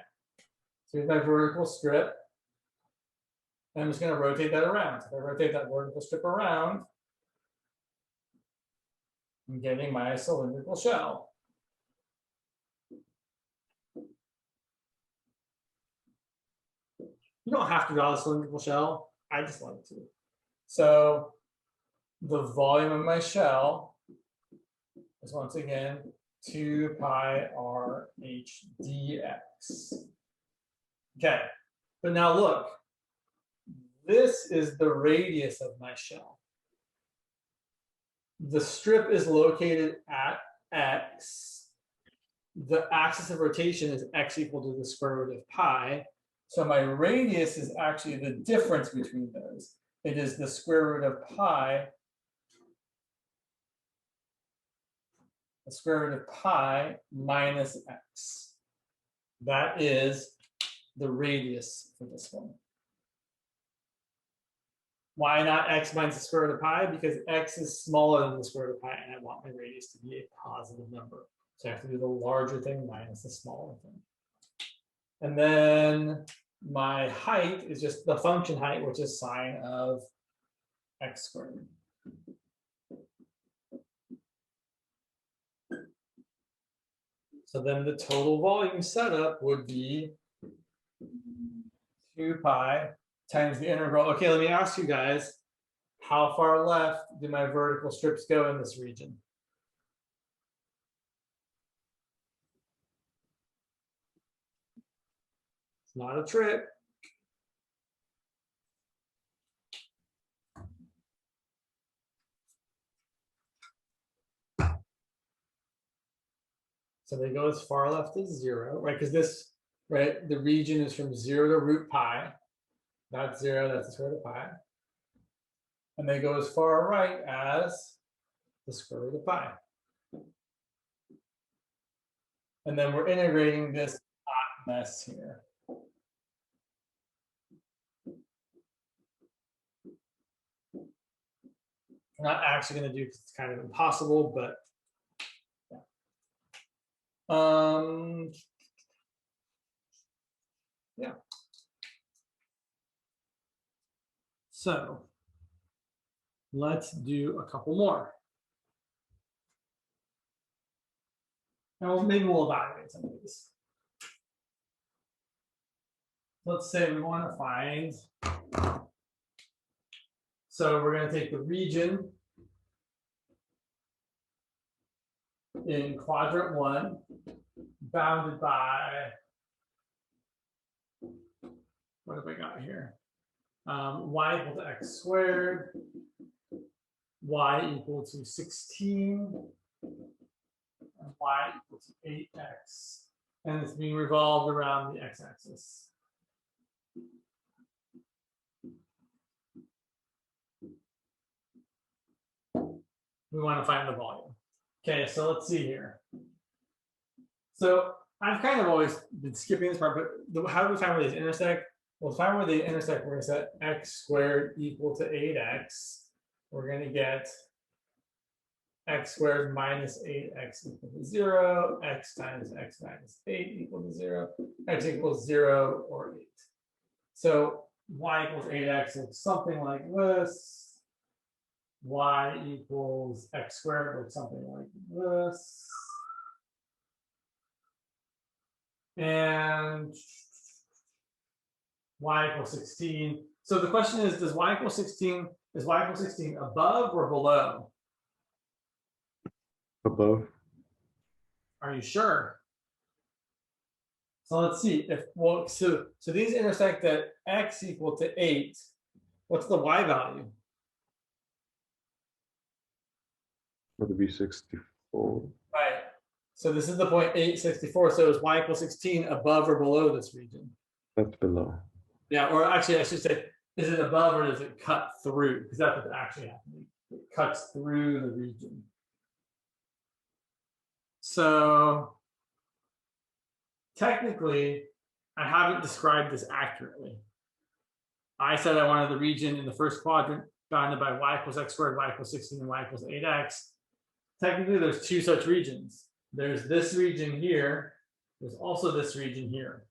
Speaker 1: so here's my vertical strip. And I'm just going to rotate that around. If I rotate that vertical strip around, I'm getting my cylindrical shell. You don't have to draw the cylindrical shell. I just like to. So the volume of my shell is once again 2 pi r h dx. Okay, but now look, this is the radius of my shell. The strip is located at x. The axis of rotation is x equal to the square root of pi. So my radius is actually the difference between those. It is the square root of pi, the square root of pi minus x. That is the radius for this one. Why not x minus the square root of pi? Because x is smaller than the square root of pi, and I want my radius to be a positive number. So I have to do the larger thing minus the smaller thing. And then my height is just the function height, which is sine of x squared. So then the total volume setup would be 2 pi times the integral. Okay, let me ask you guys, how far left do my vertical strips go in this region? It's not a trick. So they go as far left as 0, right? Because this, right, the region is from 0 to root pi. That's 0, that's the square root of pi. And they go as far right as the square root of pi. And then we're integrating this hot mess here. I'm not actually going to do because it's kind of impossible, but yeah. So let's do a couple more. Now maybe we'll evaluate some of these. Let's say we want to find. So we're going to take the region in quadrant 1, bounded by, what have we got here? Y equal to x squared, y equal to 16, and y equal to 8x. And it's being revolved around the x-axis. We want to find the volume. Okay, so let's see here. So I've kind of always been skipping this part, but how do we find where these intersect? Well, to find where they intersect, we're going to set x squared equal to 8x. We're going to get x squared minus 8x equal to 0, x times x minus 8 equal to 0, x equals 0 or 8. So y equals 8x looks something like this. Y equals x squared looks something like this. And y equals 16. So the question is, does y equal 16, is y equal 16 above or below?
Speaker 2: Above.
Speaker 1: Are you sure? So let's see if, well, so these intersect at x equal to 8. What's the y value?
Speaker 2: Would be 64.
Speaker 1: Right. So this is the point 864. So is y equals 16 above or below this region?
Speaker 2: That's below.
Speaker 1: Yeah, or actually I should say, is it above or does it cut through? Because that's what's actually happening. It cuts through the region. So technically, I haven't described this accurately. I said I wanted the region in the first quadrant bounded by y equals x squared, y equals 16, and y equals 8x. Technically, there's two such regions. There's this region here. There's also this region here.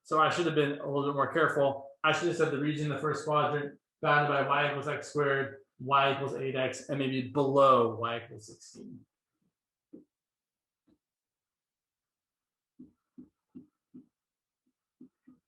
Speaker 1: So I should have been a little bit more careful. I should have said the region in the first quadrant bounded by y equals x squared, y equals 8x, and maybe below y equals 16.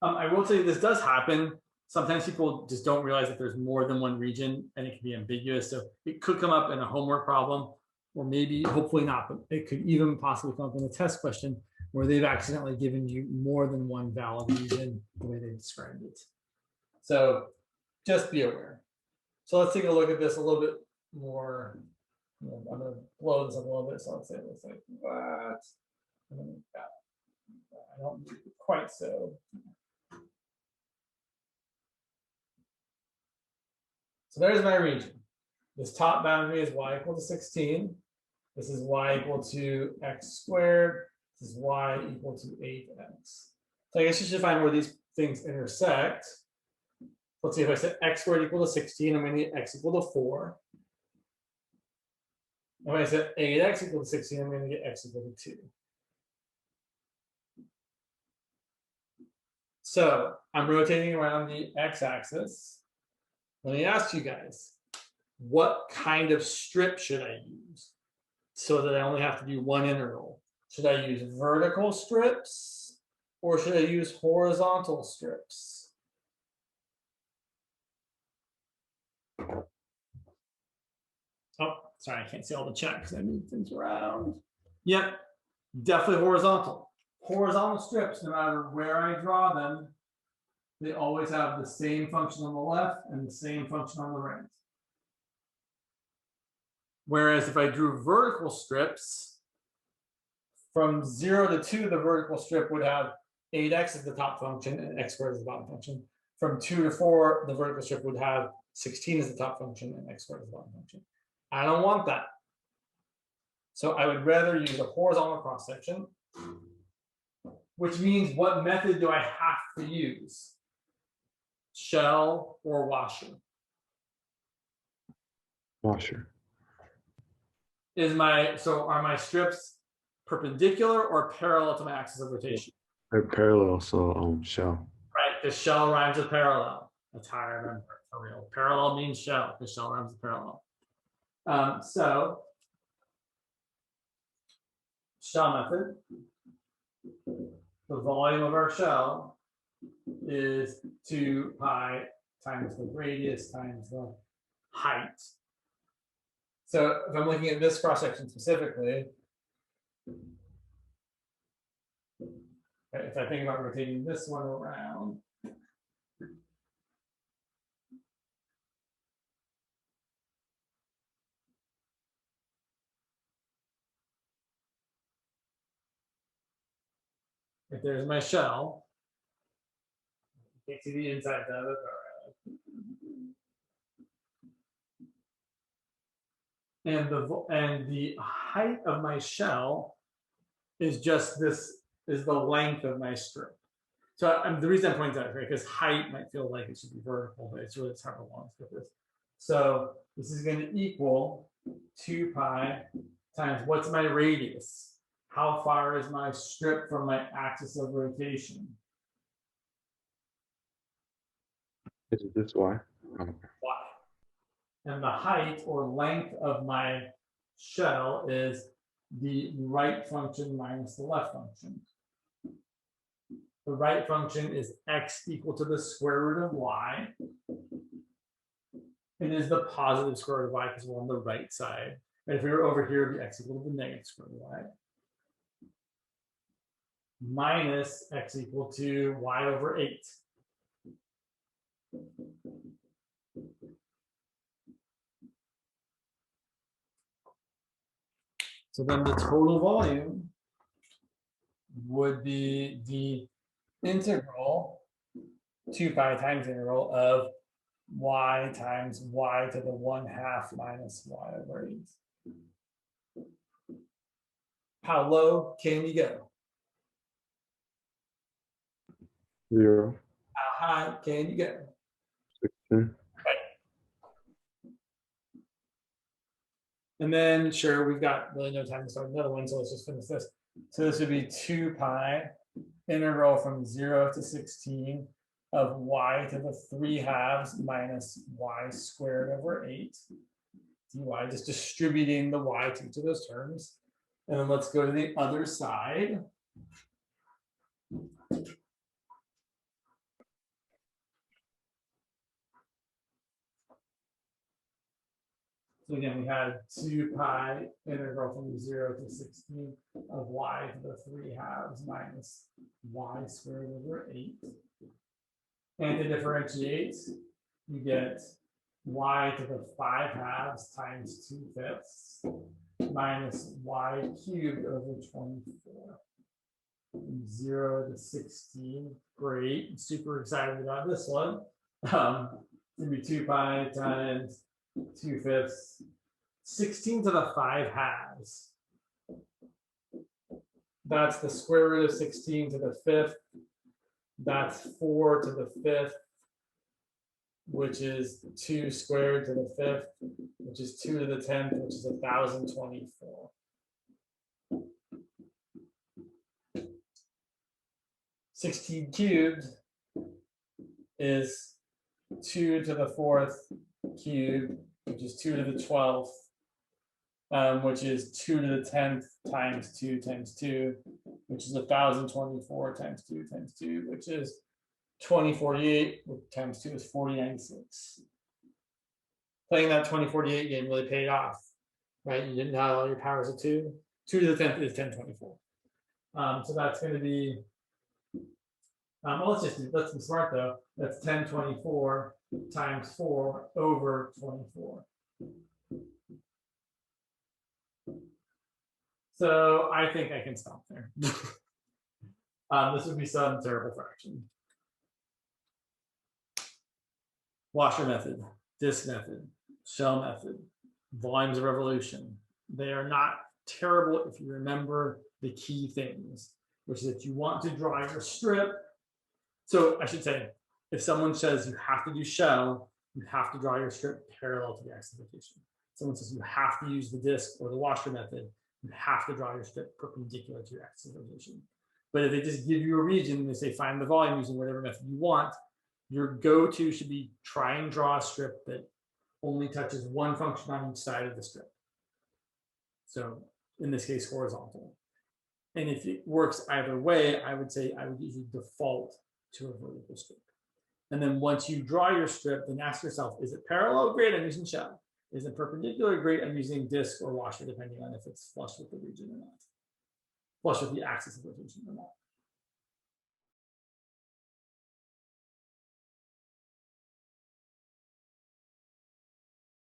Speaker 1: I will tell you this does happen. Sometimes people just don't realize that there's more than one region and it can be ambiguous. So it could come up in a homework problem, or maybe, hopefully not, but it could even possibly come up in a test question where they've accidentally given you more than one valid region the way they described it. So just be aware. So let's take a look at this a little bit more. I'm going to blow this up a little bit. So let's say it looks like that. I don't do it quite so. So there's my region. This top boundary is y equal to 16. This is y equal to x squared. This is y equal to 8x. So I guess you should find where these things intersect. Let's see, if I said x squared equal to 16, I'm going to get x equal to 4. And when I said 8x equal to 16, I'm going to get x equal to 2. So I'm rotating around the x-axis. Let me ask you guys, what kind of strip should I use so that I only have to do one integral? Should I use vertical strips or should I use horizontal strips? Oh, sorry, I can't see all the chat because I moved things around. Yep, definitely horizontal. Horizontal strips, no matter where I draw them, they always have the same function on the left and the same function on the right. Whereas if I drew vertical strips, from 0 to 2, the vertical strip would have 8x as the top function and x squared as the bottom function. From 2 to 4, the vertical strip would have 16 as the top function and x squared as the bottom function. I don't want that. So I would rather use a horizontal cross section, which means what method do I have to use? Shell or washer?
Speaker 2: Washer.
Speaker 1: Are my strips perpendicular or parallel to my axis of rotation?
Speaker 2: They're parallel, so shell.
Speaker 1: Right, because shell rhymes with parallel. That's how I remember it for real. Parallel means shell, because shell rhymes with parallel. So shell method. The volume of our shell is 2 pi times the radius times the height. So if I'm looking at this cross section specifically, if I think about rotating this one around, if there's my shell, you can't see the inside of it. And the height of my shell is just this, is the length of my strip. So the reason I point that out, right, because height might feel like it should be vertical, but it's really just how long strip is. So this is going to equal 2 pi times what's my radius? How far is my strip from my axis of rotation?
Speaker 2: Is it this y?
Speaker 1: Y. And the height or length of my shell is the right function minus the left function. The right function is x equal to the square root of y. It is the positive square root of y because we're on the right side. And if we were over here, it would be x equal to the negative square root of y. Minus x equal to y over 8. So then the total volume would be the integral 2 pi times integral of y times y to the 1/2 minus y over 8. How low can you go?
Speaker 2: 0.
Speaker 1: How high can you go?
Speaker 2: 6. 16.
Speaker 1: And then, sure, we've got really no time to start another one, so let's just finish this. So this would be 2 pi integral from 0 to 16 of y to the 3/2 minus y squared over 8 dy, just distributing the y to each of those terms. And then let's go to the other side. So again, we had 2 pi integral from 0 to 16 of y to the 3/2 minus y squared over 8. And to differentiate, you get y to the 5/2 times 2/5 minus y cubed over 24. From 0 to 16. Great. I'm super excited about this one. It's going to be 2 pi times 2/5, 16 to the 5/2. That's the square root of 16 to the 5th. That's 4 to the 5th, which is 2 squared to the 5th, which is 2 to the 10th, which is 1,024. (16 cubed) is 2 to the 4th cubed, which is 2 to the 12th, which is 2 to the 10th times 2 times 2, which is 1,024 times 2 times 2, which is 2048, times 2 is 4096. Playing that 2048 game really paid off, right? You didn't have all your powers of 2. 2 to the 10th is 1024. So that's going to be, well, let's be smart though. That's 1024 times 4 over 24. So I think I can stop there. This would be some terrible fraction. Washer method, disk method, shell method, volumes of revolution. They are not terrible if you remember the key things, which is that you want to draw your strip. So I should say, if someone says you have to do shell, you have to draw your strip parallel to the axis of rotation. Someone says you have to use the disk or the washer method, you have to draw your strip perpendicular to your axis of rotation. But if they just give you a region and they say find the volume using whatever method you want, your go-to should be try and draw a strip that only touches one function on each side of the strip. So in this case, horizontal. And if it works either way, I would say I would usually default to a vertical strip. And then once you draw your strip, then ask yourself, is it parallel? Great, I'm using shell. Is it perpendicular? Great, I'm using disk or washer, depending on if it's flush with the region or not. Flush with the axis of rotation or not.